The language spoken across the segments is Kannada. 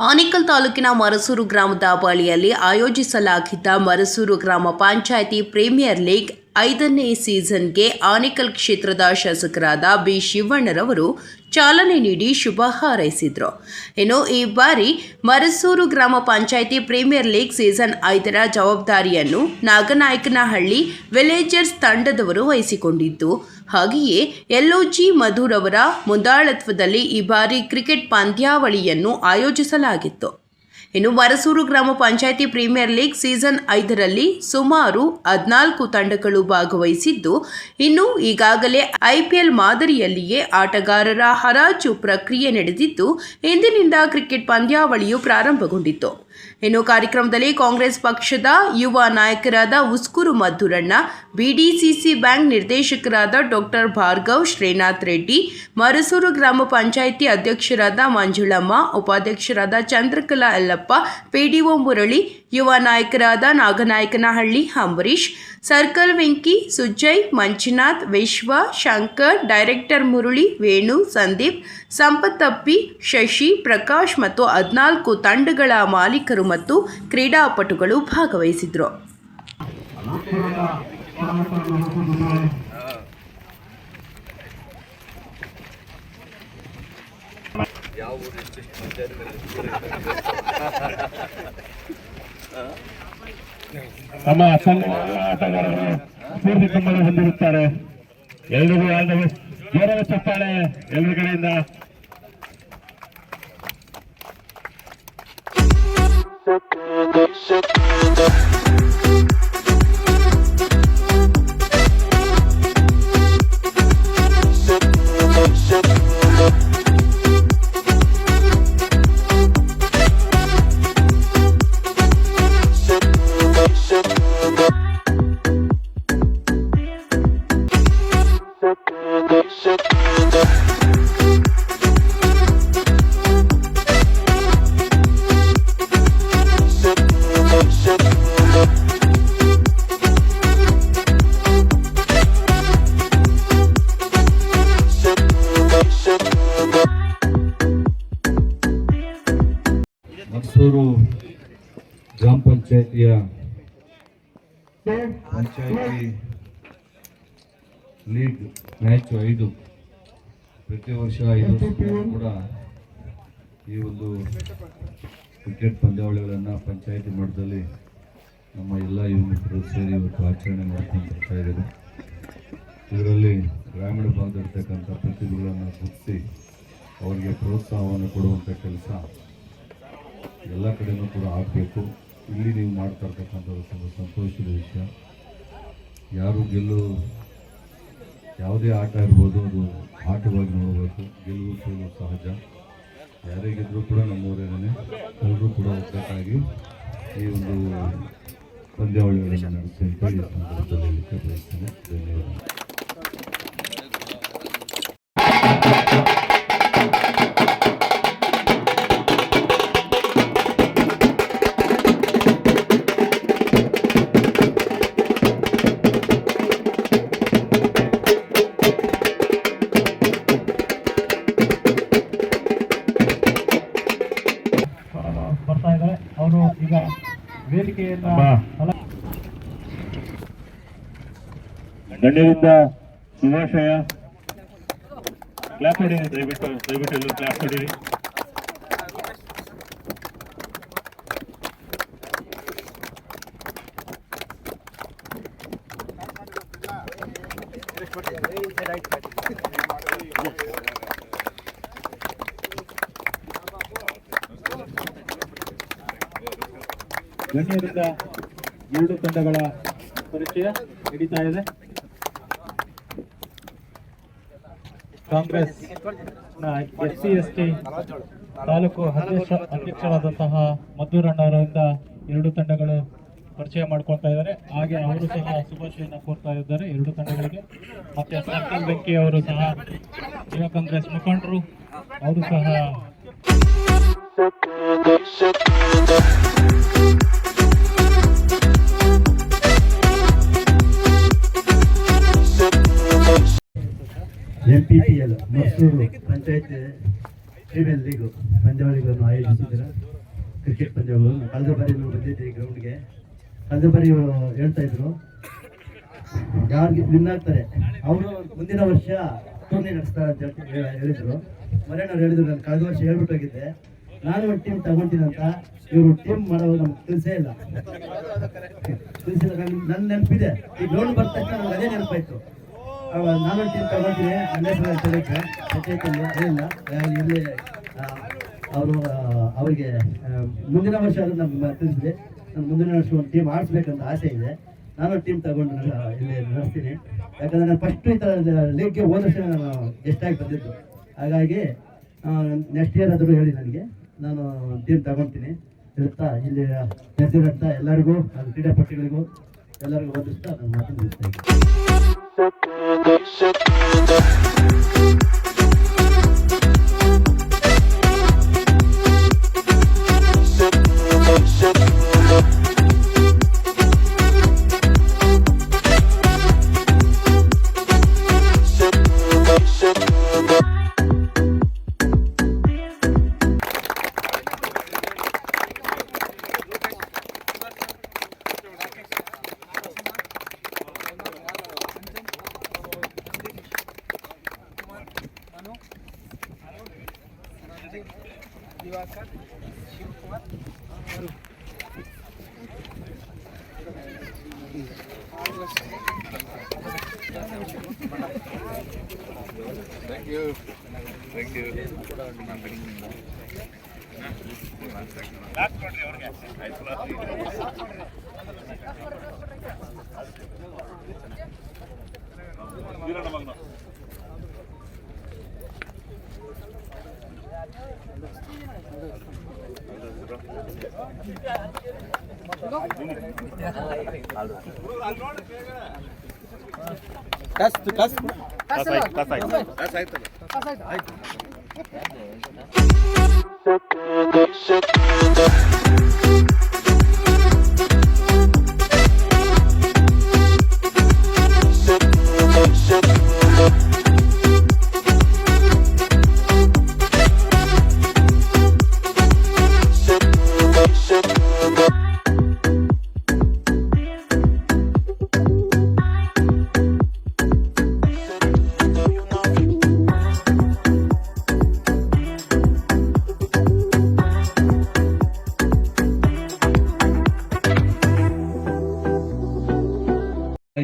ಆನೇಕಲ್ ತಾಲೂಕಿನ ಮರಸೂರು ಗ್ರಾಮದ ಬಳಿಯಲ್ಲಿ ಆಯೋಜಿಸಲಾಗಿದ್ದ ಮರಸೂರು ಗ್ರಾಮ ಪಂಚಾಯಿತಿ ಪ್ರೀಮಿಯರ್ ಲೀಗ್ 5ನೇ ಸೀಸನ್ಗೆ ಆನೇಕಲ್ ಕ್ಷೇತ್ರದ ಶಾಸಕರಾದ ಬಿ ಶಿವಣ್ಣರವರು ಚಾಲನೆ ನೀಡಿ ಶುಭ ಹಾರೈಸಿದರು. ಇನ್ನು ಈ ಬಾರಿ ಮರಸೂರು ಗ್ರಾಮ ಪಂಚಾಯಿತಿ ಪ್ರೀಮಿಯರ್ ಲೀಗ್ ಸೀಸನ್ 5ರ ಜವಾಬ್ದಾರಿಯನ್ನು ನಾಗನಾಯಕನಹಳ್ಳಿ ವಿಲೇಜರ್ಸ್ ತಂಡದವರು ವಹಿಸಿಕೊಂಡಿದ್ದು, ಹಾಗೆಯೇ LOG ಮಧುರ್ ಅವರ ಮುಂದಾಳತ್ವದಲ್ಲಿ ಈ ಬಾರಿ ಕ್ರಿಕೆಟ್ ಪಂದ್ಯಾವಳಿಯನ್ನು ಆಯೋಜಿಸಲಾಗಿತ್ತು. ಇನ್ನು ಮರಸೂರು ಗ್ರಾಮ ಪಂಚಾಯಿತಿ ಪ್ರೀಮಿಯರ್ ಲೀಗ್ ಸೀಸನ್ 5ರಲ್ಲಿ ಸುಮಾರು 14 ತಂಡಗಳು ಭಾಗವಹಿಸಿದ್ದು, ಇನ್ನು ಈಗಾಗಲೇ IPL ಮಾದರಿಯಲ್ಲಿಯೇ ಆಟಗಾರರ ಹರಾಜು ಪ್ರಕ್ರಿಯೆ ನಡೆದಿದ್ದು, ಇಂದಿನಿಂದ ಕ್ರಿಕೆಟ್ ಪಂದ್ಯಾವಳಿಯು ಪ್ರಾರಂಭಗೊಂಡಿತ್ತು. ಇನ್ನು ಕಾರ್ಯಕ್ರಮದಲ್ಲಿ ಕಾಂಗ್ರೆಸ್ ಪಕ್ಷದ ಯುವ ನಾಯಕರಾದ ಉಸ್ಕೂರು ಮಧುರಣ್ಣ, BDCC ಬ್ಯಾಂಕ್ ನಿರ್ದೇಶಕರಾದ ಡಾಕ್ಟರ್ ಭಾರ್ಗವ್ ಶ್ರೀನಾಥ್ ರೆಡ್ಡಿ, ಮರಸೂರು ಗ್ರಾಮ ಪಂಚಾಯಿತಿ ಅಧ್ಯಕ್ಷರಾದ ಮಂಜುಳಮ್ಮ, ಉಪಾಧ್ಯಕ್ಷರಾದ ಚಂದ್ರಕಲಾ ಯಲ್ಲಪ್ಪ, PDO ಮುರಳಿ, ಯುವ ನಾಯಕರಾದ ನಾಗನಾಯಕನಹಳ್ಳಿ ಅಂಬರೀಶ್, ಸರ್ಕಲ್ ವೆಂಕಿ, ಸುಜಯ್, ಮಂಜುನಾಥ್, ವಿಶ್ವ, ಶಂಕರ್, ಡೈರೆಕ್ಟರ್ ಮುರಳಿ, ವೇಣು, ಸಂದೀಪ್, ಸಂಪತ್ತಪ್ಪಿ, ಶಶಿ, ಪ್ರಕಾಶ್ ಮತ್ತು 14 ತಂಡಗಳ ಮಾಲೀಕರು ಮತ್ತು ಕ್ರೀಡಾಪಟುಗಳು ಭಾಗವಹಿಸಿದ್ರು. ನಮ್ಮ ಆಟಗಾರರು ಸ್ಫೂರ್ತಿ ತುಂಬಲು ಹೊಂದಿರುತ್ತಾರೆ. ಎಲ್ಲರಿಗೂ ಜೋರಾದ ಚಪ್ಪಾಳೆ ಎಲ್ಲರ ಕಡೆಯಿಂದ. ಮರಸೂರು ಗ್ರಾಮ ಪಂಚಾಯಿತಿಯ ಪಂಚಾಯಿತಿ ಲೀಗ್ ಮ್ಯಾಚ್ 5 ಪ್ರತಿ ವರ್ಷ 5 ಕೂಡ ಈ ಒಂದು ಕ್ರಿಕೆಟ್ ಪಂದ್ಯಾವಳಿಗಳನ್ನು ಪಂಚಾಯಿತಿ ಮಟ್ಟದಲ್ಲಿ ನಮ್ಮ ಎಲ್ಲ ಯುವಕರು ಸೇರಿ ಇವತ್ತು ಆಚರಣೆ ಮಾಡ್ಕೊಂಡು ಬರ್ತಾ ಇದ್ದಾರೆ. ಇದರಲ್ಲಿ ಗ್ರಾಮೀಣ ಭಾಗದಲ್ಲಿರ್ತಕ್ಕಂಥ ಪ್ರತಿಭೆಗಳನ್ನು ಗುರುತಿಸಿ ಅವರಿಗೆ ಪ್ರೋತ್ಸಾಹವನ್ನು ಕೊಡುವಂಥ ಕೆಲಸ ಎಲ್ಲ ಕಡೆಯೂ ಕೂಡ ಆಗಬೇಕು. ಇಲ್ಲಿ ನೀವು ಮಾಡ್ತಾ ಇರ್ತಕ್ಕಂಥದ್ದು ತುಂಬ ಸಂತೋಷದ ವಿಷಯ. ಯಾರು ಯಾವುದೇ ಆಟ ಇರ್ಬೋದು, ಅದು ಆಟವಾಗಿ ನೋಡಬೇಕು. ಗೆಲುವು ಸೋಲು ಸಹಜ. ಯಾರೇ ಗೆದ್ದರೂ ಕೂಡ ನಮ್ಮೂರೇನೇ ಎಲ್ಲರೂ ಕೂಡ ಒಗ್ಗಟ್ಟಾಗಿ ಈ ಒಂದು ಪಂದ್ಯಾವಳಿಗಳನ್ನು ನಡೆಸಿ ಅಂತ ಈ ಸಂದರ್ಭದಲ್ಲಿ ಹೇಳಲಿಕ್ಕೆ ಬಯಸ್ತೇನೆ. ಧನ್ಯವಾದ. ಬರ್ತಾ ಇದ್ದಾರೆ. ಅವರು ಈಗ ವೇದಿಕೆಯಿಂದ ಗಣ್ಯರಿಂದ ಶುಭಾಶಯ. ಕ್ಲಾಪ್ ಹೊಡೀರಿ, ದಯವಿಟ್ಟು ಎಲ್ಲರೂ ಕ್ಲಾಪ್ ಹೊಡೀರಿ. ಗಣ್ಯರಿಂದ 2 ತಂಡಗಳ ಪರಿಚಯ ನಡೀತಾ ಇದೆ. ಕಾಂಗ್ರೆಸ್ SC/ST ತಾಲೂಕು ಅಧ್ಯಕ್ಷರಾದಂತಹ ಮಧುರಣ್ಣವರಿಂದ 2 ತಂಡಗಳು ಪರಿಚಯ ಮಾಡ್ಕೊಳ್ತಾ ಇದ್ದಾರೆ. ಹಾಗೆ ಅವರು ಸಹ ಶುಭಾಶಯನ ಕೋರ್ತಾ ಇದ್ದಾರೆ 2 ತಂಡಗಳಿಗೆ. ಮತ್ತೆ ಸರ್ಕಲ್ ಬೆಂಕಿ ಅವರು ಸಹ ಯುವ ಕಾಂಗ್ರೆಸ್ ಮುಖಂಡರು, ಅವರು ಸಹ MPPL Marasur panchayat premier league ಪಂದ್ಯಾವಳಿಗಳನ್ನು ಆಯೋಜಿಸಿದ್ದಾರೆ. ಕ್ರಿಕೆಟ್ ಪಂದ್ಯಗಳು ಕಳೆದ ಬಾರಿ ಬಂದಿದ್ದೆ ಈ ಗ್ರೌಂಡ್ಗೆ. ಕಳೆದ ಬಾರಿ ಇವರು ಹೇಳ್ತಾ ಇದ್ರು ಯಾರಿಗೆ ವಿನ್ ಆಗ್ತಾರೆ ಅವರು ಮುಂದಿನ ವರ್ಷ ಟೂರ್ನಿ ನಡೆಸ್ತಾರೆ ಅಂತ ಹೇಳಿದ್ರು. ಮರೇನವ್ರು ಹೇಳಿದ್ರು, ನಾನು ಕಳೆದ ವರ್ಷ ಹೇಳ್ಬಿಟ್ಟು ಹೋಗಿದ್ದೆ ನಾನು ಒಂದು ಟೀಮ್ ತಗೊಳ್ತೀನಿ ಅಂತ. ಇವರು ಟೀಮ್ ಮಾಡೋದು ನಮ್ಗೆ ತಿಳಿಸೇ ಇಲ್ಲ. ನನ್ನ ನೆನಪಿದೆ, ಈ ಗ್ರೌಂಡ್ ಬಂದ ತಕ್ಷಣ ನಮ್ಗೆ ಅದೇ ನೆನಪಾಯ್ತು. ನಾನು ಟೀಮ್ ತಗೊಳ್ತೀನಿ ಪಂಚಾಯತಿಯಲ್ಲಿ ಹೇಳಿಲ್ಲ ಇಲ್ಲಿ ಅವರು ಅವರಿಗೆ ಮುಂದಿನ ವರ್ಷ ಅದು ನಮ್ಗೆ ತಿಳಿಸಿದೆ. ನಾನು ಮುಂದಿನ ವರ್ಷ ಒಂದು ಟೀಮ್ ಆಡಿಸ್ಬೇಕಂತ ಆಸೆ ಇದೆ. ನಾನು ಟೀಮ್ ತಗೊಂಡು ಇಲ್ಲಿ ನಡೆಸ್ತೀನಿ. ಯಾಕಂದರೆ ನಾನು ಫಸ್ಟ್ ಈ ಥರ ಲೀಗ್ಗೆ ಹೋದ ವರ್ಷ ನಾನು ಗೆಸ್ಟಾಗಿ ಬಂದಿದ್ದು. ಹಾಗಾಗಿ ನೆಕ್ಸ್ಟ್ ಇಯರ್ ಆದರೂ ಹೇಳಿ ನನಗೆ, ನಾನು ಟೀಮ್ ತಗೊಳ್ತೀನಿ ಹೇಳ್ತಾ ಇಲ್ಲಿ ನೆರೆದಿರೋಂಥ ಎಲ್ಲರಿಗೂ ಕ್ರೀಡಾಪಟುಗಳಿಗೂ ಎಲ್ಲರಿಗೂ ಓದಿಸ್ತಾ ನಾನು ಮಾತು ಮುಗಿಸ್ತಾ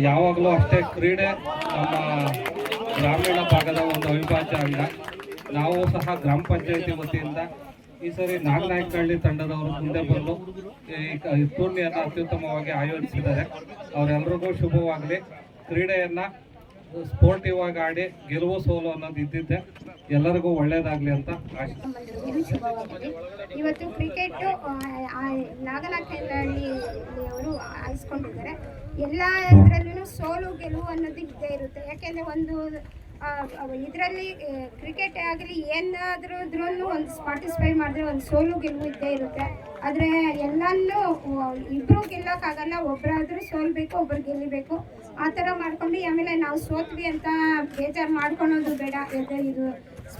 ಯಾವಾಗಲೂ ಅಷ್ಟೇ ಕ್ರೀಡೆ ನಮ್ಮ ಗ್ರಾಮೀಣ ಭಾಗದ ಒಂದು ಅವಿಭಾಜ್ಯ ಅಂಗ. ನಾವು ಸಹ ಗ್ರಾಮ ಪಂಚಾಯತಿ ವತಿಯಿಂದ ಈ ಸರಿ ನಾಗನಾಯಕಹಳ್ಳಿ ತಂಡದವರು ಮುಂದೆ ಬಂದು ಈ ಟೂರ್ನಿಯನ್ನು ಅತ್ಯುತ್ತಮವಾಗಿ ಆಯೋಜಿಸಿದ್ದಾರೆ. ಅವರೆಲ್ಲರಿಗೂ ಶುಭವಾಗಲಿ. ಕ್ರೀಡೆಯನ್ನು ಸ್ಪೋರ್ಟಿವ್ ಆಗಿ ಆಡಿ ಗೆಲುವು ಸೋಲು ಅನ್ನೋದು ಇದ್ದಿದ್ದೆ. ಎಲ್ಲರಿಗೂ ಒಳ್ಳೇದಾಗಲಿ ಅಂತ ಶುಭವಾಗಿದೆ. ಇವತ್ತು ಕ್ರಿಕೆಟ್ ನಾಗನಾಥಹಳ್ಳಿ ಅವರು ಆಯಿಸ್ಕೊಂಡಿದ್ದಾರೆ. ಎಲ್ಲ ಇದರಲ್ಲೂ ಸೋಲು ಗೆಲುವು ಅನ್ನೋದು ಇದ್ದೇ ಇರುತ್ತೆ. ಯಾಕೆಂದರೆ ಒಂದು ಇದರಲ್ಲಿ ಕ್ರಿಕೆಟ್ ಆಗಲಿ ಏನಾದರೂ ಒಂದು ಪಾರ್ಟಿಸಿಪೇಟ್ ಮಾಡಿದ್ರೆ ಒಂದು ಸೋಲು ಗೆಲುವು ಇದ್ದೇ ಇರುತ್ತೆ. ಆದರೆ ಎಲ್ಲನೂ ಇಬ್ಬರು ಗೆಲ್ಲೋಕ್ಕಾಗಲ್ಲ. ಒಬ್ಬರಾದರೂ ಸೋಲ್ಬೇಕು, ಒಬ್ಬರು ಗೆಲ್ಲಬೇಕು. ಆ ಥರ ಮಾಡ್ಕೊಂಡು ಆಮೇಲೆ ನಾವು ಸೋತ್ವಿ ಅಂತ ಬೇಜಾರು ಮಾಡ್ಕೊಳೋದು ಬೇಡ. ಇದು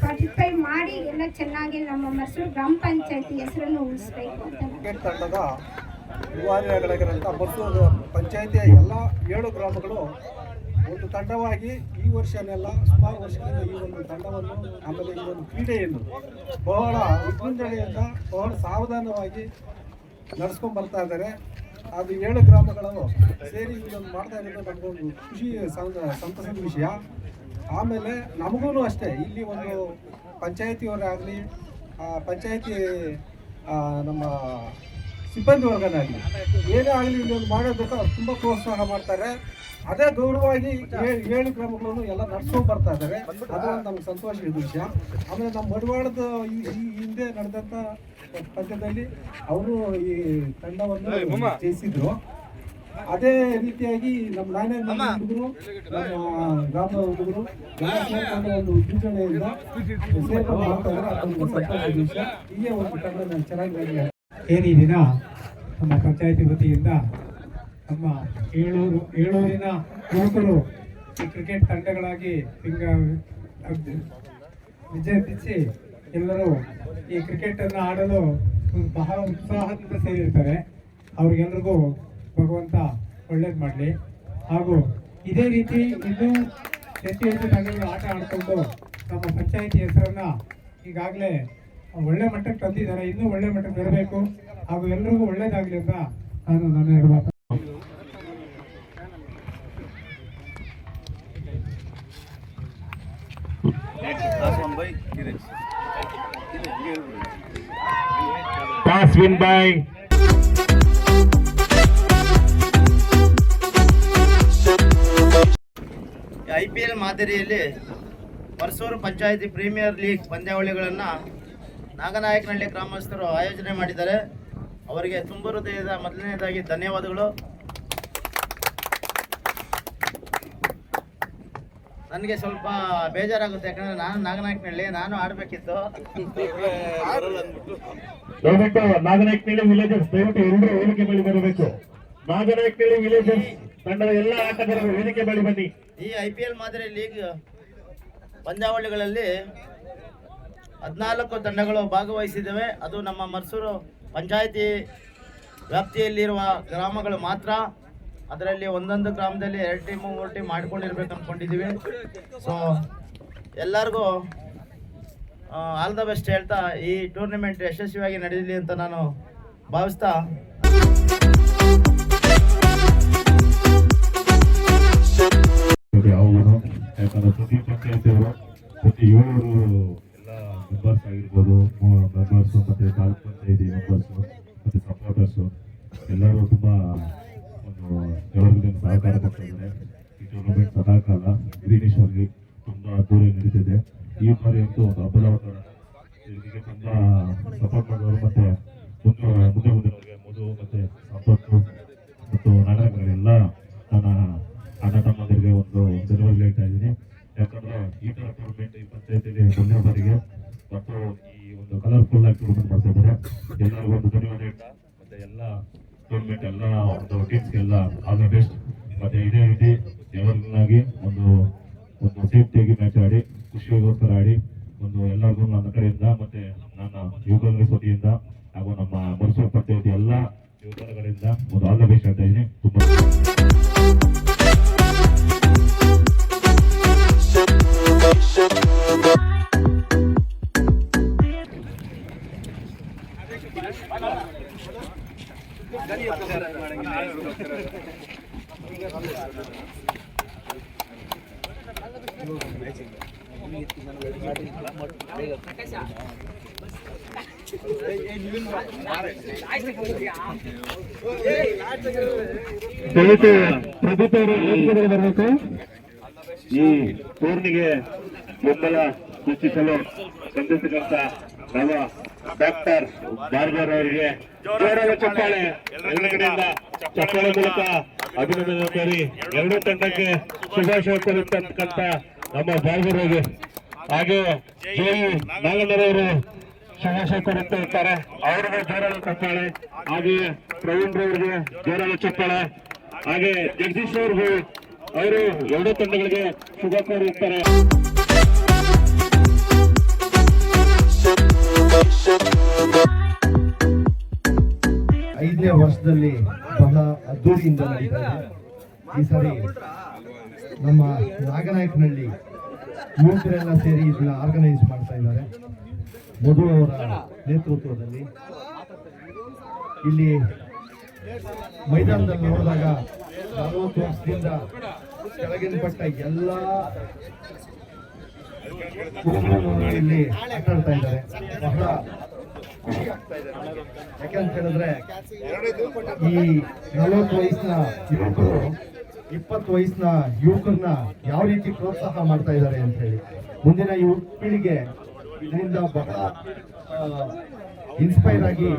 ಪಾರ್ಟಿಸಿಪೇಟ್ ಮಾಡಿ ಎಲ್ಲ ಚೆನ್ನಾಗಿ ನಮ್ಮ ಮೈಸೂರು ಗ್ರಾಮ ಪಂಚಾಯತಿ ಹೆಸರನ್ನು ಉಳಿಸ್ಬೇಕು ಅಂತ. ಕ್ರಿಕೆಟ್ ತಂಡದ ಯುವರಾಗಿರೋಂಥ ಮೈಸೂರು ಪಂಚಾಯತಿಯ ಎಲ್ಲ 7 ಗ್ರಾಮಗಳು ಒಂದು ತಂಡವಾಗಿ ಈ ವರ್ಷನೆಲ್ಲ ಸುಮಾರು ವರ್ಷಗಳಿಂದ ಈ ಒಂದು ತಂಡವನ್ನು ಆಮೇಲೆ ಈ ಒಂದು ಕ್ರೀಡೆಯನ್ನು ಬಹಳ ವಿಜೃಂಭಣೆಯಿಂದ ಬಹಳ ಸಾವಧಾನವಾಗಿ ನಡೆಸ್ಕೊಂಡು ಬರ್ತಾ ಇದ್ದಾರೆ. ಅದು 7 ಗ್ರಾಮಗಳು ಸೇರಿ ಇದನ್ನು ಮಾಡ್ತಾ ಇರೋದು ನಮಗೊಂದು ಖುಷಿ ಸಂತಸದ ವಿಷಯ. ಆಮೇಲೆ ನಮಗೂ ಅಷ್ಟೇ ಇಲ್ಲಿ ಒಂದು ಪಂಚಾಯತಿಯವರಾಗಲಿ ಪಂಚಾಯತಿ ನಮ್ಮ ಸಿಬ್ಬಂದಿ ವರ್ಗನೇ ಆಗಲಿ ಏನೇ ಆಗಲಿ ಇನ್ನೊಂದು ಮಾಡೋದಕ್ಕೆ ತುಂಬ ಪ್ರೋತ್ಸಾಹ ಮಾಡ್ತಾರೆ. ಅದೇ ಗೌರವವಾಗಿ 7 ಗ್ರಾಮಗಳನ್ನು ಎಲ್ಲ ನಡ್ಸ್ಕೊಂಡು ಬರ್ತಾ ಇದ್ದಾರೆ. ಅದು ನಮ್ಗೆ ಸಂತೋಷದ ವಿಷಯ. ಆಮೇಲೆ ನಮ್ಮ ಮಡಿವಾಳದ ಈ ಹಿಂದೆ ನಡೆದಂಥ ಪಂದ್ಯದಲ್ಲಿ ಅವರು ಈ ತಂಡವನ್ನು ಜಯಿಸಿದ್ರು. ಅದೇ ರೀತಿಯಾಗಿ ನಮ್ಮ ನಾಣ್ಯ ಹುಡುಗರು ನಮ್ಮ ಗ್ರಾಮದ ಹುಡುಗರು ಎಲ್ಲ ಸೇರ್ಕೊಂಡು ಒಂದು ವಿಜೃಂಭಣೆಯಿಂದ ಸೇರ್ಕೊಂಡು ಮಾಡ್ತಾ ಇದ್ದಾರೆ. ಅದೊಂದು ಸಂತೋಷದ ವಿಷಯ. ಹೀಗೆ ಒಂದು ತಂಡ ಚೆನ್ನಾಗಿ ಏನು ಈ ದಿನ ನಮ್ಮ ಪಂಚಾಯತಿ ವತಿಯಿಂದ ನಮ್ಮ ಏಳೂರಿನ ಯುವಕರು ಈ ಕ್ರಿಕೆಟ್ ತಂಡಗಳಾಗಿ ವಿಜೃಂಭಿಸಿ ಎಲ್ಲರೂ ಈ ಕ್ರಿಕೆಟನ್ನು ಆಡಲು ಬಹಳ ಉತ್ಸಾಹದಿಂದ ಸೇರಿರ್ತಾರೆ. ಅವ್ರಿಗೆಲ್ರಿಗೂ ಭಗವಂತ ಒಳ್ಳೇದು ಮಾಡಲಿ. ಹಾಗೂ ಇದೇ ರೀತಿ ಇನ್ನೂ ಹೆಚ್ಚು ತಂಡಗಳು ಆಟ ಆಡಿಕೊಂಡು ನಮ್ಮ ಪಂಚಾಯಿತಿ ಹೆಸರನ್ನು ಈಗಾಗಲೇ ಒಳ್ಳೆ ಮಟ್ಟಕ್ಕೆ ತಂದಿದ್ದಾರೆ. ಇನ್ನೂ ಒಳ್ಳೆ ಮಟ್ಟಕ್ಕೆ ಬರಬೇಕು ಹಾಗೂ ಎಲ್ರಿಗೂ ಒಳ್ಳೇದಾಗಲಿ ಅಂತ ನಾನು ಎರಡು ಮಾತು. Pass win by IPL ಮಾದರಿಯಲ್ಲಿ ಮರಸೂರು ಪಂಚಾಯಿತಿ ಪ್ರೀಮಿಯರ್ ಲೀಗ್ ಪಂದ್ಯಾವಳಿಗಳನ್ನು ನಾಗನಾಯಕನಹಳ್ಳಿ ಗ್ರಾಮಸ್ಥರು ಆಯೋಜನೆ ಮಾಡಿದ್ದಾರೆ. ಅವರಿಗೆ ತುಂಬ ಹೃದಯದ ಮೊದಲನೇದಾಗಿ ಧನ್ಯವಾದಗಳು. ನನಗೆ ಸ್ವಲ್ಪ ಬೇಜಾರಾಗುತ್ತೆ, ಯಾಕಂದರೆ ನಾನು ನಾಗನಾಯಕನಹಳ್ಳಿ, ನಾನು ಆಡಬೇಕಿತ್ತು. ದಯವಿಟ್ಟು ನಾಗನಾಯಕನಹಳ್ಳಿ ವಿಲೇಜರ್ಸ್ ದಯವಿಟ್ಟು ಎಲ್ಲರೂ ವೇದಿಕೆ ಬಳಿ ಬರಬೇಕು. ನಾಗನಾಯಕನಹಳ್ಳಿ ವಿಲೇಜರ್ಸ್ ತಂಡದ ಎಲ್ಲ ಆಟಗಾರರು ವೇದಿಕೆ ಬಳಿ ಬನ್ನಿ. ಈ IPL ಮಾದರಿ ಲೀಗ್ ಪಂದ್ಯಾವಳಿಗಳಲ್ಲಿ 14 ತಂಡಗಳು ಭಾಗವಹಿಸಿದ್ದಾವೆ. ಅದು ನಮ್ಮ ಮರಸೂರು ಪಂಚಾಯಿತಿ ವ್ಯಾಪ್ತಿಯಲ್ಲಿರುವ ಗ್ರಾಮಗಳು ಮಾತ್ರ. ಅದರಲ್ಲಿ ಒಂದೊಂದು ಗ್ರಾಮದಲ್ಲಿ 2 ಟೀಮು 3 ಟೀಮ್ ಮಾಡ್ಕೊಂಡಿರ್ಬೇಕು ಅಂದ್ಕೊಂಡಿದ್ದೀವಿ. ಸೊ ಎಲ್ಲರಿಗೂ ಆಲ್ ದ ಬೆಸ್ಟ್ ಹೇಳ್ತಾ ಈ ಟೂರ್ನಿಮೆಂಟ್ ಯಶಸ್ವಿಯಾಗಿ ನಡೆಯಲಿ ಅಂತ ನಾನು ಭಾವಿಸ್ತಾ ಯಾವುದು, ಯಾಕಂದ್ರೆ ಪ್ರತಿ ಪಂಚಾಯತಿಯವರು ಪ್ರತಿ 7 ಎಲ್ಲ ಮೆಂಬರ್ಸ್ ಆಗಿರ್ಬೋದು, ಮೆಂಬರ್ಸು ಮತ್ತು ತಾಲೂಕು ಪಂಚಾಯತಿ ಮೆಂಬರ್ಸು ಮತ್ತು ಸಪೋರ್ಟರ್ಸು ಎಲ್ಲರೂ ತುಂಬ ಒಂದು ಎಲ್ಲರಿಗೂ ಸಹಕಾರ ಕೊಡ್ತಾ ಇದ್ದಾರೆ. ಈ ಟೂರ್ನಮೆಂಟ್ ಸದಾಕಾಲ ಗ್ರೀನಿಶ್ ತುಂಬ ದೂರ ನಡೀತಿದೆ. ಈ ಬಾರಿ ಅಂತೂ ಒಂದು ಹಬ್ಬದ ವಾತಾವರಣ, ಇದಕ್ಕೆ ತುಂಬ ಸಪೋರ್ಟ್ ಮಾಡೋರು ಮತ್ತು ಮುಂದಿನವರಿಗೆ ಮಧು ಮತ್ತು ಸಂಪತ್ತು ಮತ್ತು ನಾಗರಿಕರೆಲ್ಲ ನನ್ನ ಅಣ್ಣ ತಮ್ಮಂದಿರಿಗೆ ಒಂದು ಧನ್ಯವಾದ ಹೇಳ್ತಾ ಇದ್ದೀನಿ. ಯಾಕಂದ್ರೆ ಈ ತರ ಟೂರ್ನಮೆಂಟ್ ಈ ಪಂಚಾಯತಿಯಲ್ಲಿ ಮೊದಲನೇ ಬಾರಿಗೆ ಮತ್ತು ಈ ಒಂದು ಕಲರ್ಫುಲ್ ಆಗಿ ಟೂರ್ನಮೆಂಟ್ ಮಾಡ್ತಾ ಇದ್ದಾರೆ. ಎಲ್ಲರಿಗೂ ಒಂದು ಧನ್ಯವಾದ ಹೇಳ್ತಾ ಮತ್ತೆ ಎಲ್ಲ ಟೂರ್ನಮೆಂಟ್ ಎಲ್ಲ ಒಂದು ಟೀಮ್ಸ್ಗೆಲ್ಲ ಆಲ್ ದ ಬೆಸ್ಟ್. ಮತ್ತೆ ಇದೇ ರೀತಿ ಎಲ್ಲರಿಗಾಗಿ ಒಂದು ಸೇಫ್ಟಿಯಾಗಿ ಮ್ಯಾಚ್ ಆಡಿ ಖುಷಿಗೋಸ್ಕರ ಆಡಿ ಒಂದು ಎಲ್ಲರಿಗೂ ನನ್ನ ಕಡೆಯಿಂದ ಮತ್ತೆ ನನ್ನ ಯುವ ಕಾಂಗ್ರೆಸ್ ವತಿಯಿಂದ ಹಾಗೂ ನಮ್ಮ ಮರಸೂರು ಪಂಚಾಯತಿ ಎಲ್ಲ ಯುವಕರುಗಳಿಂದ ಒಂದು ಆಲ್ ದ ಬೆಸ್ಟ್ ಹೇಳ್ತಾ ಇದ್ದೀನಿ. ತುಂಬ ದಯವಿಟ್ಟು ಪ್ರದೀಪ್ ಅವರು ಬರಬೇಕು. ಈ ಟೂರ್ನಿಗೆ ಬೆಂಬಲ ಸೂಚಿಸಲು ಸಂಧಿಸಿದಂತ ನಮ್ಮ ಡಾಕ್ಟರ್ ಬಾರ್ಬರ್ ಅವರಿಗೆ ಜೋರಾದ ಚಪ್ಪಾಳೆ ಎಲ್ಲ ಕಡೆಯಿಂದ ಚಪ್ಪಾಳೆ ಮೂಲಕ ಅಭಿನಂದನೆ ಕೋರಿ 2 ತಂಡಕ್ಕೆ ಶುಭಾಶಯ ಕೋರಿರ್ತಕ್ಕಂಥ ನಮ್ಮ ಬಾರ್ಬರ್ ಅವರಿಗೆ ಹಾಗೆ ಜೈ ನಾಗಣ್ಣರವರು ಶುಭಾಶಯ ಕೋರುತ್ತಾ ಇರ್ತಾರೆ. ಅವರಿಗೆ ಜೋರಾದ ಚಪ್ಪಾಳೆ. ಹಾಗೆಯೇ ಪ್ರವೀಣ್ ರವರಿಗೆ ಜೋರಾದ ಚಪ್ಪಾಳೆ. ಹಾಗೆ ಜಗದೀಶ್ ಅವ್ರಿಗೂ ಅವರು 2 ತಂಡಗಳಿಗೆ ಶುಭ ಕೋರಿರ್ತಾರೆ. 5ನೇ ವರ್ಷದಲ್ಲಿ ಬಹಳ ಅದ್ದೂರಿಯಿಂದ ನಡೀತಾ ಇದೆ. ಈ ಸಾರಿ ನಮ್ಮ ನಾಗನಾಯಕನಹಳ್ಳಿ ಯುವಕರೆಲ್ಲ ಸೇರಿ ಇದನ್ನ ಆರ್ಗನೈಸ್ ಮಾಡ್ತಾ ಇದ್ದಾರೆ. ಮಧು ಅವರ ನೇತೃತ್ವದಲ್ಲಿ ಇಲ್ಲಿ ಮೈದಾನದಲ್ಲಿ ನೋಡಿದಾಗ 40 ವರ್ಷದಿಂದ ಕೆಳಗಿನ ಪಟ್ಟ ಎಲ್ಲ ಇಲ್ಲಿ ಆಟ ಆಡ್ತಾ ಇದ್ದಾರೆ. ಬಹಳ ಖುಷಿ ಆಗ್ತಾ ಇದೆ. ಯಾಕಂತ ಹೇಳಿದ್ರೆ ಈ 40 ವಯಸ್ಸಿನ ಯುವಕರು 20 ವಯಸ್ಸಿನ ಯುವಕರನ್ನ ಯಾವ ರೀತಿ ಪ್ರೋತ್ಸಾಹ ಮಾಡ್ತಾ ಇದ್ದಾರೆ ಅಂತ ಹೇಳಿ ಮುಂದಿನ ಯುವ ಪೀಳಿಗೆ ಇದರಿಂದ ಬಹಳ ಇನ್ಸ್ಪೈರ್ ಆಗಿ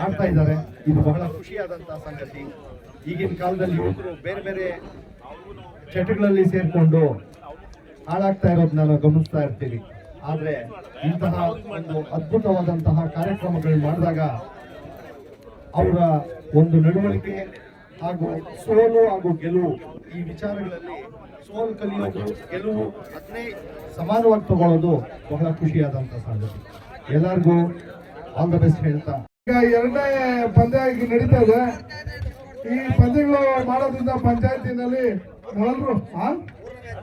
ಆಡ್ತಾ ಇದ್ದಾರೆ. ಇದು ಬಹಳ ಖುಷಿಯಾದಂತಹ ಸಂಗತಿ. ಈಗಿನ ಕಾಲದಲ್ಲಿ ಯುವಕರು ಬೇರೆ ಬೇರೆ ಚಟಗಳಲ್ಲಿ ಸೇರ್ಕೊಂಡು ಹಾಳಾಗ್ತಾ ಇರೋದು ನಾನು ಗಮನಿಸ್ತಾ ಇರ್ತೀವಿ. ಆದ್ರೆ ಇಂತಹ ಒಂದು ಅದ್ಭುತವಾದಂತಹ ಕಾರ್ಯಕ್ರಮಗಳು ಮಾಡಿದಾಗ ಅವರ ಒಂದು ನಡವಳಿಕೆ ಹಾಗೂ ಸೋಲು ಹಾಗೂ ಗೆಲುವು ಈ ವಿಚಾರಗಳಲ್ಲಿ ಸೋಲು ಕಲಿಯೋದು, ಗೆಲುವು ಅದನ್ನೇ ಸಮಾನವಾಗಿ ತಗೊಳ್ಳೋದು ಬಹಳ ಖುಷಿಯಾದಂಥ ಸಂಗತಿ. ಎಲ್ಲರಿಗೂ ಆಲ್ ದ ಬೆಸ್ಟ್ ಹೇಳ್ತಾ ಈಗ 2ನೇ ಪಂದ್ಯ ಈಗ ನಡೀತಾ ಇದೆ. ಈ ಪಂದ್ಯಗಳು ಮಾಡೋದ್ರಿಂದ ಪಂಚಾಯತಿನಲ್ಲಿ ಎಲ್ಲರೂ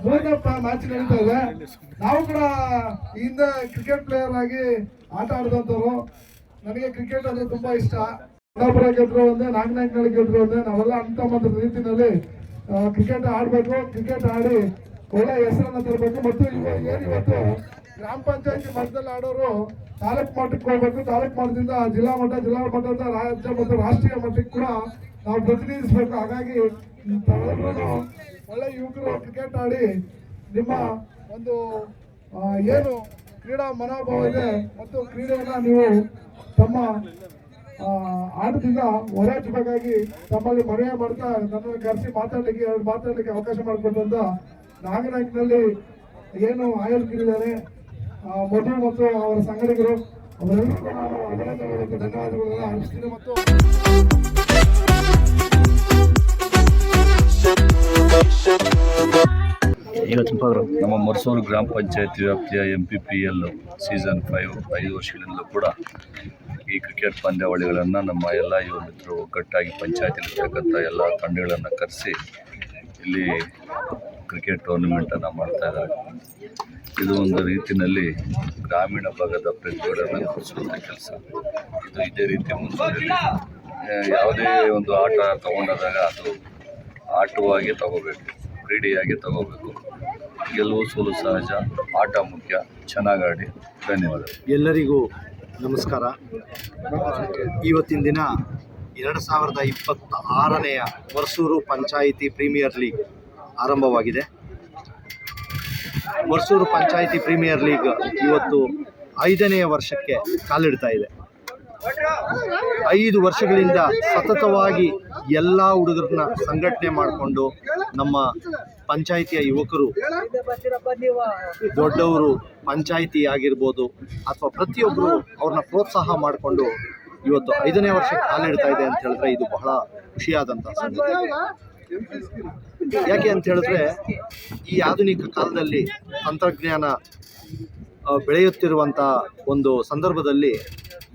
3ನೇ ಮ್ಯಾಚ್ ನಡೀತಾ ಇದೆ. ನಾವು ಕೂಡ ಹಿಂದೆ ಕ್ರಿಕೆಟ್ ಪ್ಲೇಯರ್ ಆಗಿ ಆಟ ಆಡಿದಂಥವ್ರು. ನನಗೆ ಕ್ರಿಕೆಟ್ ಅಂದ್ರೆ ತುಂಬಾ ಇಷ್ಟ. ಕುಂದಾಪುರ ಗೆದ್ರು ಒಂದೇ, ನಾಗನಾಯಕನಹಳ್ಳಿ ಗೆದ್ರು ಒಂದೇ. ನಾವೆಲ್ಲ ಅಂತ ಒಂದು ರೀತಿಯಲ್ಲಿ ಕ್ರಿಕೆಟ್ ಆಡಬೇಕು, ಕ್ರಿಕೆಟ್ ಆಡಿ ಒಳ್ಳೆ ಹೆಸರನ್ನ ತರಬೇಕು. ಮತ್ತು ಏನಿವತ್ತು ಗ್ರಾಮ ಪಂಚಾಯತಿ ಮಟ್ಟದಲ್ಲಿ ಆಡೋರು ತಾಲೂಕು ಮಟ್ಟಕ್ಕೆ ಹೋಗ್ಬೇಕು, ತಾಲೂಕು ಮಟ್ಟದಿಂದ ಜಿಲ್ಲಾ ಮಟ್ಟದಿಂದ ರಾಜ್ಯ ಮತ್ತು ರಾಷ್ಟ್ರೀಯ ಮಟ್ಟಕ್ಕೆ ಕೂಡ ನಾವು ಪ್ರತಿನಿಧಿಸಬೇಕು. ಹಾಗಾಗಿ ತಾವೆಲ್ಲರೂ ಒಳ್ಳೆ ಯುವಕರು ಕ್ರಿಕೆಟ್ ಆಡಿ ನಿಮ್ಮ ಒಂದು ಏನು ಕ್ರೀಡಾ ಮನೋಭಾವ ಇದೆ ಮತ್ತು ಕ್ರೀಡೆಯನ್ನ ನೀವು ತಮ್ಮ ಆಟದಿಂದ ಹೊರಹಚ್ಚಬೇಕಾಗಿ ತಮ್ಮಲ್ಲಿ ಮನವಿ ಮಾಡ್ತಾ ನನ್ನನ್ನು ಕರೆಸಿ ಮಾತಾಡಲಿಕ್ಕೆ ಅವಕಾಶ ಮಾಡಿಕೊಟ್ಟಂತ ನಾಗನಾಯಕನಲ್ಲಿ ಏನು ಆಯೋಜಕರಿದ್ದಾರೆ, ಮಧು ಮತ್ತು ಅವರ ಸಂಘಟಕರು, ಅವರೆಲ್ಲರಿಗೂ ನಾನು ಧನ್ಯವಾದಗಳನ್ನು ಅರ್ಪಿಸ್ತೀನಿ. ಮತ್ತು ನಮ್ಮ ಮರಸೂರು ಗ್ರಾಮ ಪಂಚಾಯತಿ ವ್ಯಾಪ್ತಿಯ MPPL ಸೀಸನ್ 5 5 ವರ್ಷಗಳಿಂದಲೂ ಕೂಡ ಈ ಕ್ರಿಕೆಟ್ ಪಂದ್ಯಾವಳಿಗಳನ್ನು ನಮ್ಮ ಎಲ್ಲ ಯುವ ಮಿತ್ರರು ಒಗ್ಗಟ್ಟಾಗಿ ಪಂಚಾಯತಿಲಿರ್ತಕ್ಕಂಥ ಎಲ್ಲ ತಂಡಗಳನ್ನು ಕರೆಸಿ ಇಲ್ಲಿ ಕ್ರಿಕೆಟ್ ಟೂರ್ನಮೆಂಟನ್ನು ಮಾಡ್ತಾಯಿದ್ದಾರೆ. ಇದು ಒಂದು ರೀತಿಯಲ್ಲಿ ಗ್ರಾಮೀಣ ಭಾಗದ ಪ್ರತಿಭೆಗಳನ್ನು ಗುರುತಿಸುವಂಥ ಕೆಲಸ. ಇದು ಇದೇ ರೀತಿ ಮುಂದುವರಿಯಲಿ. ಯಾವುದೇ ಒಂದು ಆಟ ತಗೊಂಡಾಗ ಅದು ಆಟವಾಗಿ ತಗೋಬೇಕು, ಕ್ರೀಡೆಯಾಗಿ ತಗೋಬೇಕು. ಗೆಲುವು ಸೋಲು ಸಹಜ, ಆಟ ಮುಖ್ಯ. ಚೆನ್ನಾಗಿ ಆಡಿ. ಧನ್ಯವಾದ. ಎಲ್ಲರಿಗೂ ನಮಸ್ಕಾರ. ಇವತ್ತಿನ ದಿನ 2026ನೇ ಮರಸೂರು ಪಂಚಾಯಿತಿ ಪ್ರೀಮಿಯರ್ ಲೀಗ್ ಆರಂಭವಾಗಿದೆ. ಮರಸೂರು ಪಂಚಾಯಿತಿ ಪ್ರೀಮಿಯರ್ ಲೀಗ್ ಇವತ್ತು 5ನೇ ವರ್ಷಕ್ಕೆ ಕಾಲಿಡ್ತಾ ಇದೆ. 5 ವರ್ಷಗಳಿಂದ ಸತತವಾಗಿ ಎಲ್ಲ ಹುಡುಗರನ್ನ ಸಂಘಟನೆ ಮಾಡಿಕೊಂಡು ನಮ್ಮ ಪಂಚಾಯಿತಿಯ ಯುವಕರು, ದೊಡ್ಡವರು, ಪಂಚಾಯಿತಿ ಆಗಿರ್ಬೋದು ಅಥವಾ ಪ್ರತಿಯೊಬ್ಬರು ಅವ್ರನ್ನ ಪ್ರೋತ್ಸಾಹ ಮಾಡಿಕೊಂಡು ಇವತ್ತು 5ನೇ ವರ್ಷಕ್ಕೆ ಕಾಲಿಡ್ತಾ ಇದೆ ಅಂತ ಹೇಳಿದ್ರೆ ಇದು ಬಹಳ ಖುಷಿಯಾದಂಥ ಸಂಗತಿ. ಯಾಕೆ ಅಂತ ಹೇಳಿದ್ರೆ ಈ ಆಧುನಿಕ ಕಾಲದಲ್ಲಿ ತಂತ್ರಜ್ಞಾನ ಬೆಳೆಯುತ್ತಿರುವಂಥ ಒಂದು ಸಂದರ್ಭದಲ್ಲಿ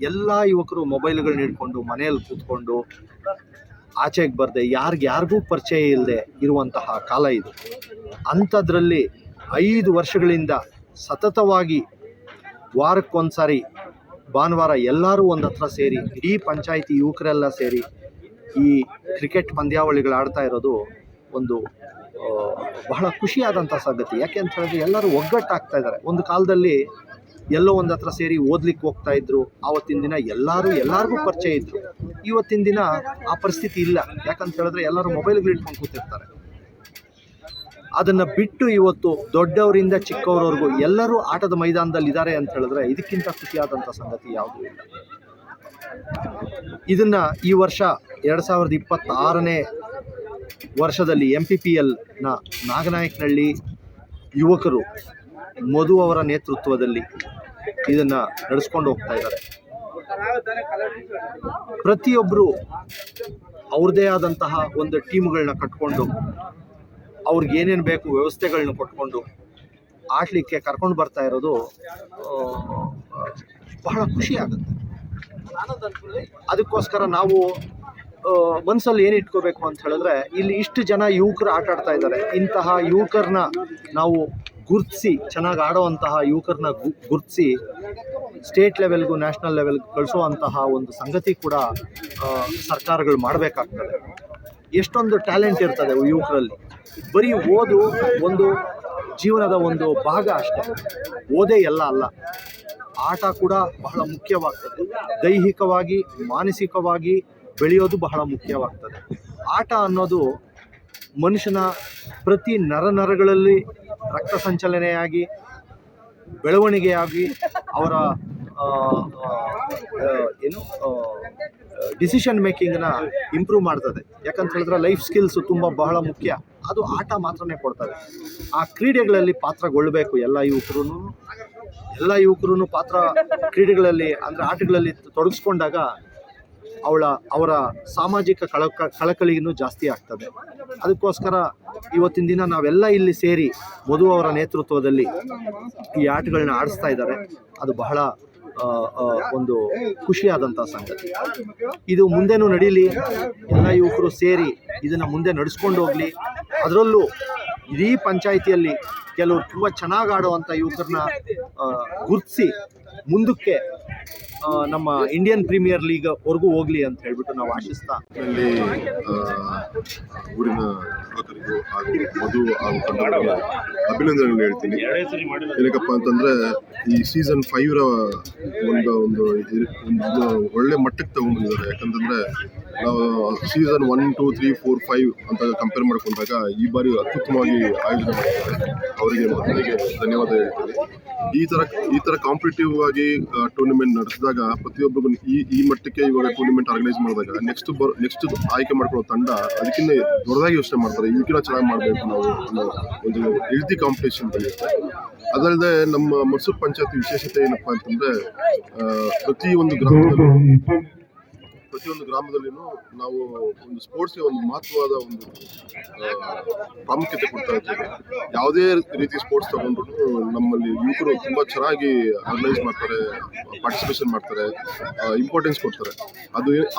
ಎಲ್ಲ ಯುವಕರು ಮೊಬೈಲ್ಗಳನ್ನ ಹಿಡ್ಕೊಂಡು ಮನೆಯಲ್ಲಿ ಕೂತ್ಕೊಂಡು ಆಚೆಗೆ ಬರದೆ ಯಾರಿಗೂ ಪರಿಚಯ ಇಲ್ಲದೆ ಇರುವಂತಹ ಕಾಲ ಇದು. ಅಂಥದ್ರಲ್ಲಿ 5 ವರ್ಷಗಳಿಂದ ಸತತವಾಗಿ ವಾರಕ್ಕೊಂದ್ಸಾರಿ ಭಾನುವಾರ ಎಲ್ಲರೂ ಒಂದು ಹತ್ರ ಸೇರಿ ಇಡೀ ಪಂಚಾಯಿತಿ ಯುವಕರೆಲ್ಲ ಸೇರಿ ಈ ಕ್ರಿಕೆಟ್ ಪಂದ್ಯಾವಳಿಗಳು ಆಡ್ತಾ ಇರೋದು ಒಂದು ಬಹಳ ಖುಷಿಯಾದಂಥ ಸಂಗತಿ. ಯಾಕೆ ಅಂತ ಹೇಳಿದ್ರೆ ಎಲ್ಲರೂ ಒಗ್ಗಟ್ಟಾಗ್ತಾ ಇದ್ದಾರೆ. ಒಂದು ಕಾಲದಲ್ಲಿ ಎಲ್ಲೋ ಒಂದು ಹತ್ರ ಸೇರಿ ಓದ್ಲಿಕ್ಕೆ ಹೋಗ್ತಾ ಇದ್ರು. ಆವತ್ತಿನ ದಿನ ಎಲ್ಲರಿಗೂ ಪರಿಚಯ ಇದ್ರು. ಇವತ್ತಿನ ದಿನ ಆ ಪರಿಸ್ಥಿತಿ ಇಲ್ಲ. ಯಾಕಂತ ಹೇಳಿದ್ರೆ ಎಲ್ಲರೂ ಮೊಬೈಲ್ಗಳು ಇಟ್ಕೊಂಡು ಕೂತಿರ್ತಾರೆ. ಅದನ್ನು ಬಿಟ್ಟು ಇವತ್ತು ದೊಡ್ಡವರಿಂದ ಚಿಕ್ಕವರವರೆಗೂ ಎಲ್ಲರೂ ಆಟದ ಮೈದಾನದಲ್ಲಿ ಇದ್ದಾರೆ ಅಂತ ಹೇಳಿದ್ರೆ ಇದಕ್ಕಿಂತ ಖುಷಿಯಾದಂಥ ಸಂಗತಿ ಯಾವುದೂ ಇಲ್ಲ. ಇದನ್ನು ಈ ವರ್ಷ 2026ನೇ ವರ್ಷದಲ್ಲಿ MPPLನ ನಾಗನಾಯಕನಹಳ್ಳಿ ಯುವಕರು ಮಧು ಅವರ ನೇತೃತ್ವದಲ್ಲಿ ಇದನ್ನು ನಡೆಸ್ಕೊಂಡು ಹೋಗ್ತಾ ಇದ್ದಾರೆ. ಪ್ರತಿಯೊಬ್ಬರು ಅವ್ರದ್ದೇ ಆದಂತಹ ಒಂದು ಟೀಮ್ಗಳನ್ನ ಕಟ್ಕೊಂಡು ಅವ್ರಿಗೆ ಏನೇನು ಬೇಕು ವ್ಯವಸ್ಥೆಗಳನ್ನ ಕೊಟ್ಕೊಂಡು ಆಡಲಿಕ್ಕೆ ಕರ್ಕೊಂಡು ಬರ್ತಾ ಇರೋದು ಬಹಳ ಖುಷಿ ಆಗುತ್ತೆ. ಅದಕ್ಕೋಸ್ಕರ ನಾವು ಮನಸ್ಸಲ್ಲಿ ಏನು ಇಟ್ಕೋಬೇಕು ಅಂತ ಹೇಳಿದ್ರೆ ಇಲ್ಲಿ ಇಷ್ಟು ಜನ ಯುವಕರು ಆಟ ಆಡ್ತಾ ಇದ್ದಾರೆ. ಇಂತಹ ಯುವಕರನ್ನ ನಾವು ಗುರುತಿಸಿ, ಚೆನ್ನಾಗಿ ಆಡೋವಂತಹ ಯುವಕರನ್ನ ಗುರುತಿಸಿ ಸ್ಟೇಟ್ ಲೆವೆಲ್ಗೂ ನ್ಯಾಷನಲ್ ಲೆವೆಲ್ಗೂ ಕಳಿಸುವಂತಹ ಒಂದು ಸಂಗತಿ ಕೂಡ ಸರ್ಕಾರಗಳು ಮಾಡಬೇಕಾಗ್ತದೆ. ಎಷ್ಟೊಂದು ಟ್ಯಾಲೆಂಟ್ ಇರ್ತದೆ ಯುವಕರಲ್ಲಿ. ಬರೀ ಓದು ಒಂದು ಜೀವನದ ಒಂದು ಭಾಗ ಅಷ್ಟೇ, ಓದೇ ಎಲ್ಲ ಅಲ್ಲ. ಆಟ ಕೂಡ ಬಹಳ ಮುಖ್ಯವಾಗ್ತದೆ. ದೈಹಿಕವಾಗಿ ಮಾನಸಿಕವಾಗಿ ಬೆಳೆಯೋದು ಬಹಳ ಮುಖ್ಯವಾಗ್ತದೆ. ಆಟ ಅನ್ನೋದು ಮನುಷ್ಯನ ಪ್ರತಿ ನರಗಳಲ್ಲಿ ರಕ್ತ ಸಂಚಲನೆಯಾಗಿ ಬೆಳವಣಿಗೆಯಾಗಿ ಅವರ ಡಿಸಿಷನ್ ಮೇಕಿಂಗ್ನ ಇಂಪ್ರೂವ್ ಮಾಡ್ತದೆ. ಯಾಕಂತ ಹೇಳಿದ್ರೆ ಲೈಫ್ ಸ್ಕಿಲ್ಸು ಬಹಳ ಮುಖ್ಯ. ಅದು ಆಟ ಮಾತ್ರನೇ ಕೊಡ್ತದೆ. ಆ ಕ್ರೀಡೆಗಳಲ್ಲಿ ಪಾತ್ರಗೊಳ್ಳಬೇಕು ಎಲ್ಲ ಯುವಕರು ಪಾತ್ರ ಕ್ರೀಡೆಗಳಲ್ಲಿ ಅಂದರೆ ಆಟಗಳಲ್ಲಿ ತೊಡಗಿಸ್ಕೊಂಡಾಗ ಅವರ ಸಾಮಾಜಿಕ ಕಳಕಳಿಯನ್ನು ಜಾಸ್ತಿ ಆಗ್ತದೆ. ಅದಕ್ಕೋಸ್ಕರ ಇವತ್ತಿನ ದಿನ ನಾವೆಲ್ಲ ಇಲ್ಲಿ ಸೇರಿ ಮಧು ಅವರ ನೇತೃತ್ವದಲ್ಲಿ ಈ ಆಟಗಳನ್ನ ಆಡಿಸ್ತಾ ಇದ್ದಾರೆ. ಅದು ಬಹಳ ಒಂದು ಖುಷಿಯಾದಂಥ ಸಂಗತಿ. ಇದು ಮುಂದೆನೂ ನಡೀಲಿ, ಎಲ್ಲ ಯುವಕರು ಸೇರಿ ಇದನ್ನು ಮುಂದೆ ನಡೆಸ್ಕೊಂಡು ಹೋಗಲಿ. ಅದರಲ್ಲೂ ಇಡೀ ಪಂಚಾಯಿತಿಯಲ್ಲಿ ಕೆಲವರು ತುಂಬ ಚೆನ್ನಾಗಿ ಆಡುವಂಥ ಯುವಕರನ್ನ ಗುರುತಿಸಿ ಮುಂದಕ್ಕೆ ನಮ್ಮ ಇಂಡಿಯನ್ ಪ್ರೀಮಿಯರ್ ಲೀಗ್ ವರೆಗೂ ಹೋಗಲಿ ಅಂತ ಹೇಳ್ಬಿಟ್ಟು ನಾವು ಆಶಿಸ್ತಾ ಊರಿನ ಯುವಕರಿಗೂ ಹಾಗೂ ಮಧು ಹಾಗೂ ತಂಡಗಳಿಗೆ ಅಭಿನಂದನೆಗಳು ಹೇಳ್ತೀನಿ. ಏನಕ್ಕಪ್ಪ ಅಂತಂದರೆ ಈ ಸೀಸನ್ 5ರ ಒಂದು ಒಳ್ಳೆ ಮಟ್ಟಕ್ಕೆ ತಗೊಂಡಿದ್ದಾರೆ. ಯಾಕಂತಂದರೆ ನಾವು ಸೀಸನ್ 1, 2, 3, 4, 5 ಅಂತ ಕಂಪೇರ್ ಮಾಡ್ಕೊಂಡಾಗ ಈ ಬಾರಿ ಅತ್ಯುತ್ತಮವಾಗಿ ಆಯೋಜನೆ ಮಾಡಿದ್ದಾರೆ. ಅವರಿಗೆ ಮೊದಲಿಗೆ ಧನ್ಯವಾದ ಹೇಳ್ತೀನಿ. ಈ ಥರ ಕಾಂಪಿಟೇಟಿವ್ ಆಗಿ ಟೂರ್ನಿಮೆಂಟ್ ನಡೆಸಿದಾಗ ಪ್ರತಿಯೊಬ್ಬರಿಗೂ ಈ ಮಟ್ಟಕ್ಕೆ ಇವಾಗ ಟೂರ್ನಿಮೆಂಟ್ ಆರ್ಗನೈಸ್ ಮಾಡಿದಾಗ ನೆಕ್ಸ್ಟ್ ಆಯ್ಕೆ ಮಾಡ್ಕೊಳ್ಳೋ ತಂಡ ಅದಕ್ಕಿಂತ ದೊಡ್ಡದಾಗಿ ಯೋಚನೆ ಮಾಡ್ತಾರೆ. ಇದಕ್ಕಿಂತ ಚೆನ್ನಾಗಿ ಮಾಡಬೇಕು ನಾವು ಅನ್ನೋ ಒಂದು ಹೆಲ್ತಿ ಕಾಂಪಿಟೇಷನ್ ಬೆಳೆಯುತ್ತೆ. ಅದಲ್ಲದೆ ನಮ್ಮ ಮರ್ಸೂರು ಪಂಚಾಯತಿ ವಿಶೇಷತೆ ಏನಪ್ಪ ಅಂತಂದರೆ ಪ್ರತಿಯೊಂದು ಗ್ರಾಮದಲ್ಲಿನೂ ನಾವು ಒಂದು ಸ್ಪೋರ್ಟ್ಸ್ಗೆ ಒಂದು ಮಹತ್ವವಾದ ಒಂದು ಪ್ರಾಮುಖ್ಯತೆ ಕೊಡ್ತಾ ಇದ್ದೇವೆ. ಯಾವುದೇ ರೀತಿ ಸ್ಪೋರ್ಟ್ಸ್ ತಗೊಂಡ್ರು ನಮ್ಮಲ್ಲಿ ಯುವಕರು ತುಂಬ ಚೆನ್ನಾಗಿ ಆರ್ಗನೈಸ್ ಮಾಡ್ತಾರೆ, ಪಾರ್ಟಿಸಿಪೇಷನ್ ಮಾಡ್ತಾರೆ, ಇಂಪಾರ್ಟೆನ್ಸ್ ಕೊಡ್ತಾರೆ.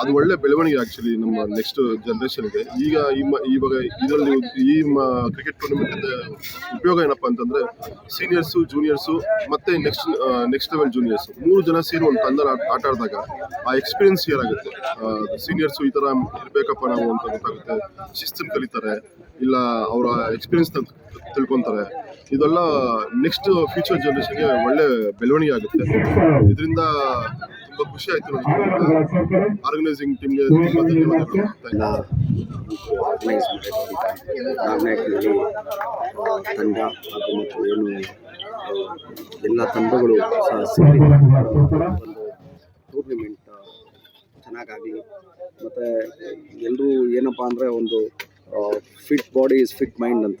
ಅದು ಒಳ್ಳೆ ಬೆಳವಣಿಗೆ ಆ್ಯಕ್ಚುಲಿ ನಮ್ಮ ನೆಕ್ಸ್ಟ್ ಜನ್ರೇಷನ್ಗೆ. ಇವಾಗ ಇದರಲ್ಲಿ ಕ್ರಿಕೆಟ್ ಟೂರ್ನಿಮೆಂಟ್ ಉಪಯೋಗ ಏನಪ್ಪ ಅಂತಂದರೆ ಸೀನಿಯರ್ಸು, ಜೂನಿಯರ್ಸು ಮತ್ತು ನೆಕ್ಸ್ಟ್ ಲೆವೆಲ್ ಜೂನಿಯರ್ಸು 3 ಜನ ಸೇರಿ ಒಂದು ತಂಡ ಆಟ ಆಡಿದಾಗ ಆ ಎಕ್ಸ್ಪೀರಿಯನ್ಸ್ ಏನಾಗುತ್ತೆ. ಸೀನಿಯರ್ಸು ಈ ಥರ ಇರಬೇಕಪ್ಪ ನಾವು ಅಂತ ಗೊತ್ತಾಗುತ್ತೆ, ಶಿಸ್ತನ್ನು ಕಲಿತಾರೆ, ಇಲ್ಲ ಅವರ ಎಕ್ಸ್ಪೀರಿಯನ್ಸ್ ತಿಳ್ಕೊತಾರೆ. ಇದೆಲ್ಲ ನೆಕ್ಸ್ಟ್ ಫ್ಯೂಚರ್ ಜನ್ರೇಷನ್ಗೆ ಒಳ್ಳೆ ಬೆಳವಣಿಗೆ ಆಗುತ್ತೆ. ಇದರಿಂದ ತುಂಬ ಖುಷಿ ಆಯಿತು ನನಗೆ. ಆರ್ಗನೈಸಿಂಗ್ ಟೀಮ್ಗೆ ತುಂಬ ಧನ್ಯವಾದಗಳು. ಆರ್ಗನೈಸ್ ಮಾಡಿರುವಂಥ ತಂಡ ಹಾಗೂ ಮತ್ತು ಏನು ಎಲ್ಲ ತಂಡಗಳು ಸಹ ಸೇರಿ ಟೂರ್ನಿಮೆಂಟ್ ಚೆನ್ನಾಗಾಗಲಿ. ಮತ್ತು ಎಲ್ಲರೂ ಏನಪ್ಪ ಅಂದರೆ ಒಂದು fit body is fit mind ಅಂತ.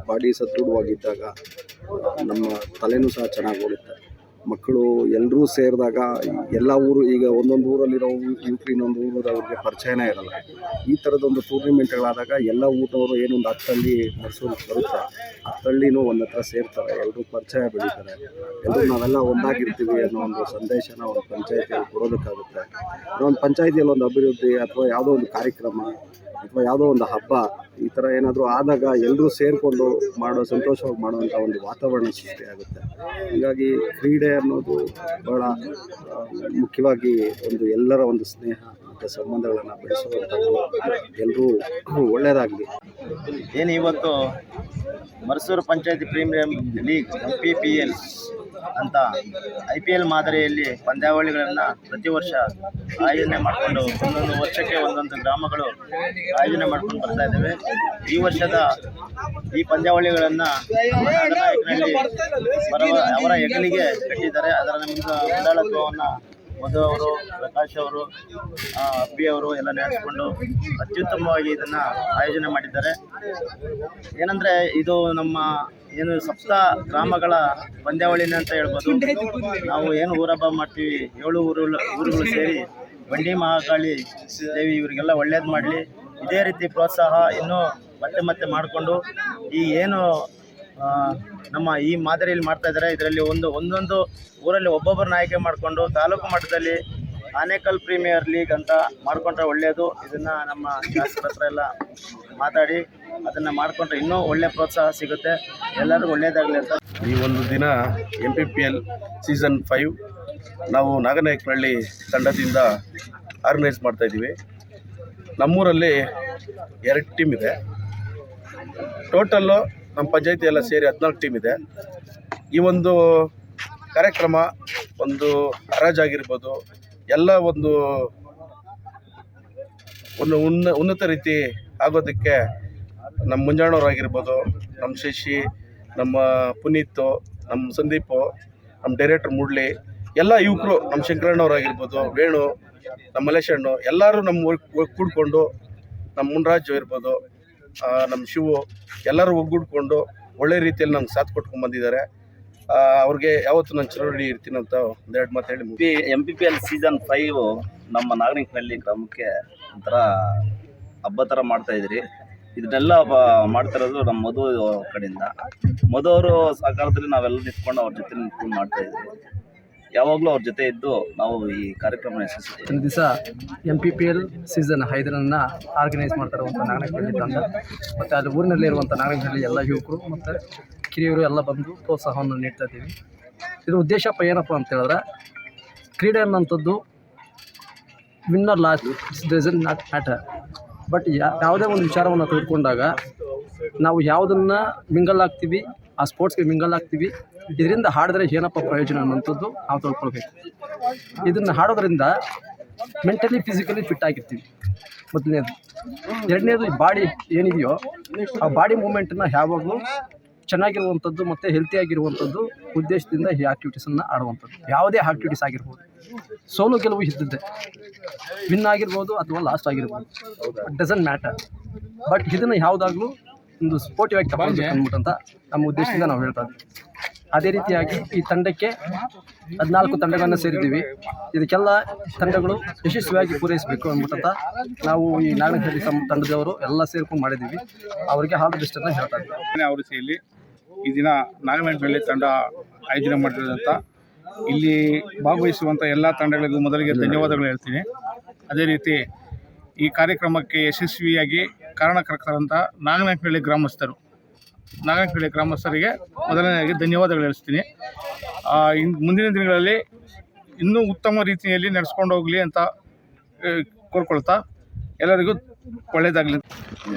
ಬಾಡಿ ಸದೃಢವಾಗಿದ್ದಾಗ ನಮ್ಮ ತಲೆನೂ ಸಹ ಚೆನ್ನಾಗಿ ಓಡುತ್ತೆ. ಮಕ್ಕಳು ಎಲ್ಲರೂ ಸೇರಿದಾಗ ಎಲ್ಲ ಊರು, ಈಗ ಒಂದೊಂದು ಊರಲ್ಲಿರೋ ಯುವಕರು ಇನ್ನೊಂದು ಊರವ್ರಿಗೆ ಪರಿಚಯನೇ ಇರಲ್ಲ. ಈ ಥರದೊಂದು ಟೂರ್ನಿಮೆಂಟ್ಗಳಾದಾಗ ಎಲ್ಲ ಊರವರು ಏನೊಂದು 10 ಹಳ್ಳಿ ಮೈಸೂರಿಗೆ ಬರುತ್ತೆ, 10 ಹಳ್ಳಿನೂ ಒಂದು ಹತ್ರ ಸೇರ್ತಾರೆ, ಎಲ್ಲರೂ ಪರಿಚಯ ಬೆಳೀತಾರೆ, ಎಲ್ಲರೂ ನಾವೆಲ್ಲ ಒಂದಾಗಿರ್ತೀವಿ ಅನ್ನೋ ಒಂದು ಸಂದೇಶನ ಒಂದು ಪಂಚಾಯಿತಿಯಲ್ಲಿ ಕೊಡೋದಕ್ಕಾಗುತ್ತೆ. ಒಂದು ಪಂಚಾಯಿತಿಯಲ್ಲಿ ಒಂದು ಅಭಿವೃದ್ಧಿ ಅಥವಾ ಯಾವುದೋ ಒಂದು ಕಾರ್ಯಕ್ರಮ ಅಥವಾ ಯಾವುದೋ ಒಂದು ಹಬ್ಬ ಈ ಥರ ಏನಾದರೂ ಆದಾಗ ಎಲ್ಲರೂ ಸೇರಿಕೊಂಡು ಸಂತೋಷವಾಗಿ ಮಾಡುವಂಥ ಒಂದು ವಾತಾವರಣ ಸೃಷ್ಟಿಯಾಗುತ್ತೆ. ಹೀಗಾಗಿ ಕ್ರೀಡೆ ಅನ್ನೋದು ಬಹಳ ಮುಖ್ಯವಾಗಿ ಒಂದು ಎಲ್ಲರ ಒಂದು ಸ್ನೇಹ ಮತ್ತು ಸಂಬಂಧಗಳನ್ನು ಬೆಳೆಸುವಂಥದ್ದು. ಎಲ್ಲರೂ ಒಳ್ಳೆಯದಾಗಲಿ. ಏನು ಇವತ್ತು ಮರ್ಸೂರು ಪಂಚಾಯತಿ ಪ್ರೀಮಿಯರ್ ಲೀಗ್ MPPL ಅಂತ IPL ಮಾದರಿಯಲ್ಲಿ ಪಂದ್ಯಾವಳಿಗಳನ್ನು ಪ್ರತಿ ವರ್ಷ ಆಯೋಜನೆ ಮಾಡಿಕೊಂಡು ಒಂದೊಂದು ವರ್ಷಕ್ಕೆ ಒಂದೊಂದು ಗ್ರಾಮಗಳು ಆಯೋಜನೆ ಮಾಡ್ಕೊಂಡು ಬರ್ತಾ ಇದ್ದೇವೆ. ಈ ವರ್ಷದ ಈ ಪಂದ್ಯಾವಳಿಗಳನ್ನು ನಾಗನಾಯಕನಲ್ಲಿ ಅವರ ಹೆಗಲಿಗೆ ಕಟ್ಟಿದ್ದಾರೆ. ಅದರ ಮುಂದಾಳತ್ವವನ್ನು ಮಧು ಅವರು, ಪ್ರಕಾಶ್ ಅವರು, ಅಬ್ಬಿ ಅವರು ಎಲ್ಲ ನಡೆಸಿಕೊಂಡು ಅತ್ಯುತ್ತಮವಾಗಿ ಇದನ್ನು ಆಯೋಜನೆ ಮಾಡಿದ್ದಾರೆ. ಏನಂದರೆ ಇದು ನಮ್ಮ ಏನು ಸಪ್ತ ಗ್ರಾಮಗಳ ಪಂದ್ಯಾವಳಿನೇ ಅಂತ ಹೇಳ್ಬೋದು. ನಾವು ಏನು ಊರಹಬ್ಬ ಮಾಡ್ತೀವಿ, 7 ಊರುಗಳು ಸೇರಿ ಬಂಡಿ ಮಹಾಕಾಳಿ ದೇವಿ ಇವರಿಗೆಲ್ಲ ಒಳ್ಳೇದು ಮಾಡಲಿ. ಇದೇ ರೀತಿ ಪ್ರೋತ್ಸಾಹ ಇನ್ನೂ ಮತ್ತೆ ಮಾಡಿಕೊಂಡು ಈ ಏನು ನಮ್ಮ ಈ ಮಾದರಿಯಲ್ಲಿ ಮಾಡ್ತಾ ಇದ್ದಾರೆ, ಇದರಲ್ಲಿ ಒಂದೊಂದು ಊರಲ್ಲಿ ಒಬ್ಬೊಬ್ಬರನ್ನ ಆಯ್ಕೆ ಮಾಡಿಕೊಂಡು ತಾಲೂಕು ಮಟ್ಟದಲ್ಲಿ ಆನೇಕಲ್ ಪ್ರೀಮಿಯರ್ ಲೀಗ್ ಅಂತ ಮಾಡಿಕೊಂಡ್ರೆ ಒಳ್ಳೆಯದು. ಇದನ್ನು ನಮ್ಮ ಶಾಸಕರ ಹತ್ರ ಎಲ್ಲ ಮಾತಾಡಿ ಅದನ್ನು ಮಾಡಿಕೊಂಡ್ರೆ ಇನ್ನೂ ಒಳ್ಳೆಯ ಪ್ರೋತ್ಸಾಹ ಸಿಗುತ್ತೆ. ಎಲ್ಲರಿಗೂ ಒಳ್ಳೆಯದಾಗಲಿ ಅಂತ ಈ ಒಂದು ದಿನ MPPL ಸೀಸನ್ 5 ನಾವು ನಾಗನಾಯಕನಹಳ್ಳಿ ತಂಡದಿಂದ ಆರ್ಗನೈಸ್ ಮಾಡ್ತಾಯಿದ್ದೀವಿ. ನಮ್ಮೂರಲ್ಲಿ 2 ಟೀಮ್ ಇದೆ. ಟೋಟಲ್ಲು ನಮ್ಮ ಪಂಚಾಯತಿ ಎಲ್ಲ ಸೇರಿ 14 ಟೀಮ್ ಇದೆ. ಈ ಒಂದು ಕಾರ್ಯಕ್ರಮ ಒಂದು ಹರಾಜಾಗಿರ್ಬೋದು, ಎಲ್ಲ ಒಂದು ಉನ್ನತ ರೀತಿ ಆಗೋದಕ್ಕೆ ನಮ್ಮ ಮುಂಜಾಣವ್ರಾಗಿರ್ಬೋದು, ನಮ್ಮ ಶಶಿ, ನಮ್ಮ ಪುನೀತು, ನಮ್ಮ ಸಂದೀಪು, ನಮ್ಮ ಡೈರೆಕ್ಟರ್ ಮುಡ್ಲಿ, ಎಲ್ಲ ಯುವಕರು, ನಮ್ಮ ಶಂಕರಣ್ಣವರಾಗಿರ್ಬೋದು, ವೇಣು, ನಮ್ಮ ಮಲೇಶಣ್ಣು, ಎಲ್ಲರೂ ನಮ್ಮ ಕೂಡ್ಕೊಂಡು, ನಮ್ಮ ಮುನ್ರಾಜು ಇರ್ಬೋದು, ನಮ್ಮ ಶಿವು, ಎಲ್ಲರೂ ಒಗ್ಗೂಡ್ಕೊಂಡು ಒಳ್ಳೆ ರೀತಿಯಲ್ಲಿ ನಮ್ಗೆ ಸಾಥ್ ಕೊಟ್ಕೊಂಡು ಬಂದಿದ್ದಾರೆ. ಅವ್ರಿಗೆ ಯಾವತ್ತೂ ನಾನು ಚಿರಋಣಿ ಇರ್ತೀನಿ ಅಂತ 2 ಮಾತು ಹೇಳಿ MPPL ಸೀಸನ್ 5 ನಮ್ಮ ನಾಗರಿಕನಲ್ಲಿ ಗ್ರಾಮಕ್ಕೆ ಒಂಥರ ಹಬ್ಬ ಥರ ಮಾಡ್ತಾಯಿದ್ರಿ. ಇದನ್ನೆಲ್ಲ ಮಾಡ್ತಿರೋದು ನಮ್ಮ ಮಧು ಕಡೆಯಿಂದ. ಮಧು ಅವರು ಸಹಕಾರದಲ್ಲಿ ನಾವೆಲ್ಲ ನಿಂತ್ಕೊಂಡು ಅವ್ರ ಜೊತೆ ನಿಂತ್ಕೊಂಡು ಮಾಡ್ತಾಯಿದ್ವಿ. ಯಾವಾಗಲೂ ಅವ್ರ ಜೊತೆ ಇದ್ದು ನಾವು ಈ ಕಾರ್ಯಕ್ರಮ ಯಶಸ್ವಿ. ಒಂದು ದಿವಸ MPPL ಸೀಸನ್ 5 ಆರ್ಗನೈಸ್ ಮಾಡ್ತಾರುವಂಥ ನಾಗನಹಳ್ಳಿ ತಂಡ ಮತ್ತು ಅಲ್ಲಿ ಊರಿನಲ್ಲಿ ಇರುವಂಥ ನಾಗನಹಳ್ಳಿ ಎಲ್ಲ ಯುವಕರು ಮತ್ತು ಕಿರಿಯರು ಎಲ್ಲ ಬಂದು ಪ್ರೋತ್ಸಾಹವನ್ನು ನೀಡ್ತಾ ಇದ್ದೀವಿ. ಇದು ಉದ್ದೇಶಪ್ಪ ಏನಪ್ಪ ಅಂತ ಹೇಳಿದ್ರೆ, ಕ್ರೀಡೆ ಅನ್ನೋಂಥದ್ದು winner last doesn't not matter. But ಯಾವುದೇ ಒಂದು ವಿಚಾರವನ್ನು ತೆಗೆದುಕೊಂಡಾಗ ನಾವು ಯಾವುದನ್ನು ಮಿಂಗಲ್ ಆಗ್ತೀವಿ, ಆ ಸ್ಪೋರ್ಟ್ಸ್ಗೆ ಮಿಂಗಲ್ ಆಗ್ತೀವಿ, ಇದರಿಂದ ಹಾಡಿದ್ರೆ ಏನಪ್ಪ ಪ್ರಯೋಜನ ಅನ್ನೋಂಥದ್ದು ನಾವು ತಿಳ್ಕೊಳ್ಬೇಕು. ಇದನ್ನು ಹಾಡೋದ್ರಿಂದ ಮೆಂಟಲಿ ಫಿಸಿಕಲಿ ಫಿಟ್ ಆಗಿರ್ತೀವಿ ಮೊದಲನೇದು. ಎರಡನೇದು ಬಾಡಿ ಏನಿದೆಯೋ ಆ ಬಾಡಿ ಮೂಮೆಂಟನ್ನು ಯಾವಾಗಲೂ ಚೆನ್ನಾಗಿರುವಂಥದ್ದು ಮತ್ತು ಹೆಲ್ತಿಯಾಗಿರುವಂಥದ್ದು ಉದ್ದೇಶದಿಂದ ಈ ಆ್ಯಕ್ಟಿವಿಟೀಸನ್ನು ಆಡುವಂಥದ್ದು. ಯಾವುದೇ ಆ್ಯಕ್ಟಿವಿಟೀಸ್ ಆಗಿರ್ಬೋದು, ಸೋಲು ಗೆಲುವು ಇದ್ದಿದ್ದೆ, ವಿನ್ ಆಗಿರ್ಬೋದು ಅಥವಾ ಲಾಸ್ಟ್ ಆಗಿರ್ಬೋದು, ಇಟ್ ಡಸಂಟ್ ಮ್ಯಾಟರ್. ಬಟ್ ಇದನ್ನು ಯಾವುದಾಗಲೂ ಒಂದು ಸ್ಪೋರ್ಟಿವ್ ಆಗಿ ತಗೊಳ್ಬೇಕು ಅಂದ್ಬಿಟ್ಟಂತ ನಮ್ಮ ಉದ್ದೇಶದಿಂದ ನಾವು ಹೇಳ್ತಾ ಇದ್ದೀವಿ. ಅದೇ ರೀತಿಯಾಗಿ ಈ ತಂಡಕ್ಕೆ 14 ತಂಡಗಳನ್ನು ಸೇರಿದ್ದೀವಿ. ಇದಕ್ಕೆಲ್ಲ ತಂಡಗಳು ಯಶಸ್ವಿಯಾಗಿ ಪೂರೈಸಬೇಕು ಅಂದ್ಬಿಟ್ಟಂತ ನಾವು ಈ ನಾಗನಹಳ್ಳಿ ತಂಡದವರು ಎಲ್ಲ ಸೇರ್ಕೊಂಡು ಮಾಡಿದ್ದೀವಿ. ಅವರಿಗೆ ಆಲ್ ದಿ ಬೆಸ್ಟ್ ಅಂತ ಹೇಳ್ತಾ ಇದ್ದೀವಿ. ಆವೃತ್ತಿಯಲ್ಲಿ ಈ ದಿನ ನಾಗನಹಳ್ಳಿ ತಂಡ ಆಯೋಜನೆ ಮಾಡಿರೋದಂತ ಇಲ್ಲಿ ಭಾಗವಹಿಸುವಂಥ ಎಲ್ಲ ತಂಡಗಳಿಗೂ ಮೊದಲಿಗೆ ಧನ್ಯವಾದಗಳು ಹೇಳ್ತೀನಿ. ಅದೇ ರೀತಿ ಈ ಕಾರ್ಯಕ್ರಮಕ್ಕೆ ಯಶಸ್ವಿಯಾಗಿ ಕಾರಣಕರ್ತರಂಥ ನಾಗನಹಳ್ಳಿ ಗ್ರಾಮಸ್ಥರಿಗೆ ಮೊದಲನೇದಾಗಿ ಧನ್ಯವಾದಗಳು ಹೇಳ್ತೀನಿ. ಮುಂದಿನ ದಿನಗಳಲ್ಲಿ ಇನ್ನೂ ಉತ್ತಮ ರೀತಿಯಲ್ಲಿ ನಡೆಸ್ಕೊಂಡು ಹೋಗಲಿ ಅಂತ ಕೋರ್ಕೊಳ್ತಾ ಎಲ್ಲರಿಗೂ ಒಳ್ಳೆಯದಾಗಲಿ.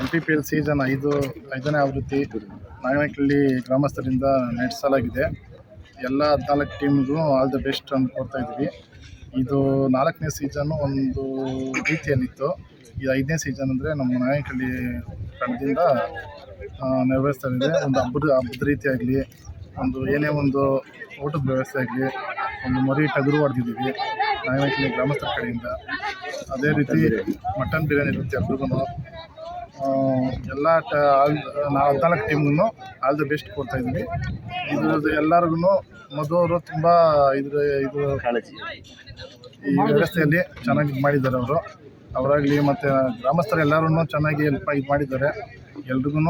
MPPL ಸೀಸನ್ 5ನೇ ಆವೃತ್ತಿ ನಾಗನಹಳ್ಳಿ ಗ್ರಾಮಸ್ಥರಿಂದ ನಡೆಸಲಾಗಿದೆ. ಎಲ್ಲ 14 ಟೀಮ್ಗೂ ಆಲ್ ದ ಬೆಸ್ಟ್ ಅಂತ ಕೊಡ್ತಾ ಇದ್ವಿ. ಇದು 4ನೇ ಸೀಸನ್ನು ಒಂದು ರೀತಿಯಲ್ಲಿತ್ತು. ಇದು 5ನೇ ಸೀಸನ್ ಅಂದರೆ ನಮ್ಮ ನಾಗನಹಳ್ಳಿ ತಂಡದಿಂದ ನಿರ್ವಹಿಸ್ತಾ ಇದೆ. ಒಂದು ಹಬ್ಬದ ರೀತಿ ಆಗಲಿ, ಒಂದು ಏನೇ ಒಂದು ಊಟದ ವ್ಯವಸ್ಥೆ ಆಗಲಿ, ಒಂದು ಮರಿ ಟಗರು ಹೊಡೆದಿದ್ದೀವಿ ನಾಗನಹಳ್ಳಿ ಗ್ರಾಮಸ್ಥರ ಕಡೆಯಿಂದ. ಅದೇ ರೀತಿ ಮಟನ್ ಬಿರಿಯಾನಿ ಇರುತ್ತೆ ಎಲ್ರಿಗೂ. ಎಲ್ಲ 14 ಟೀಮ್ಗೂ ಆಲ್ ದ ಬೆಸ್ಟ್ ಕೊಡ್ತಾ ಇದ್ವಿ. ಇದು ಎಲ್ಲರಿಗೂ ಮಧು ಅವರು ತುಂಬ ಇದು ಕಾಳಜಿ ಈ ವ್ಯವಸ್ಥೆಯಲ್ಲಿ ಚೆನ್ನಾಗಿ ಮಾಡಿದ್ದಾರೆ. ಅವರಾಗಲಿ ಮತ್ತು ಗ್ರಾಮಸ್ಥರು ಎಲ್ಲರೂ ಚೆನ್ನಾಗಿ ಇದು ಮಾಡಿದ್ದಾರೆ. ಎಲ್ರಿಗೂ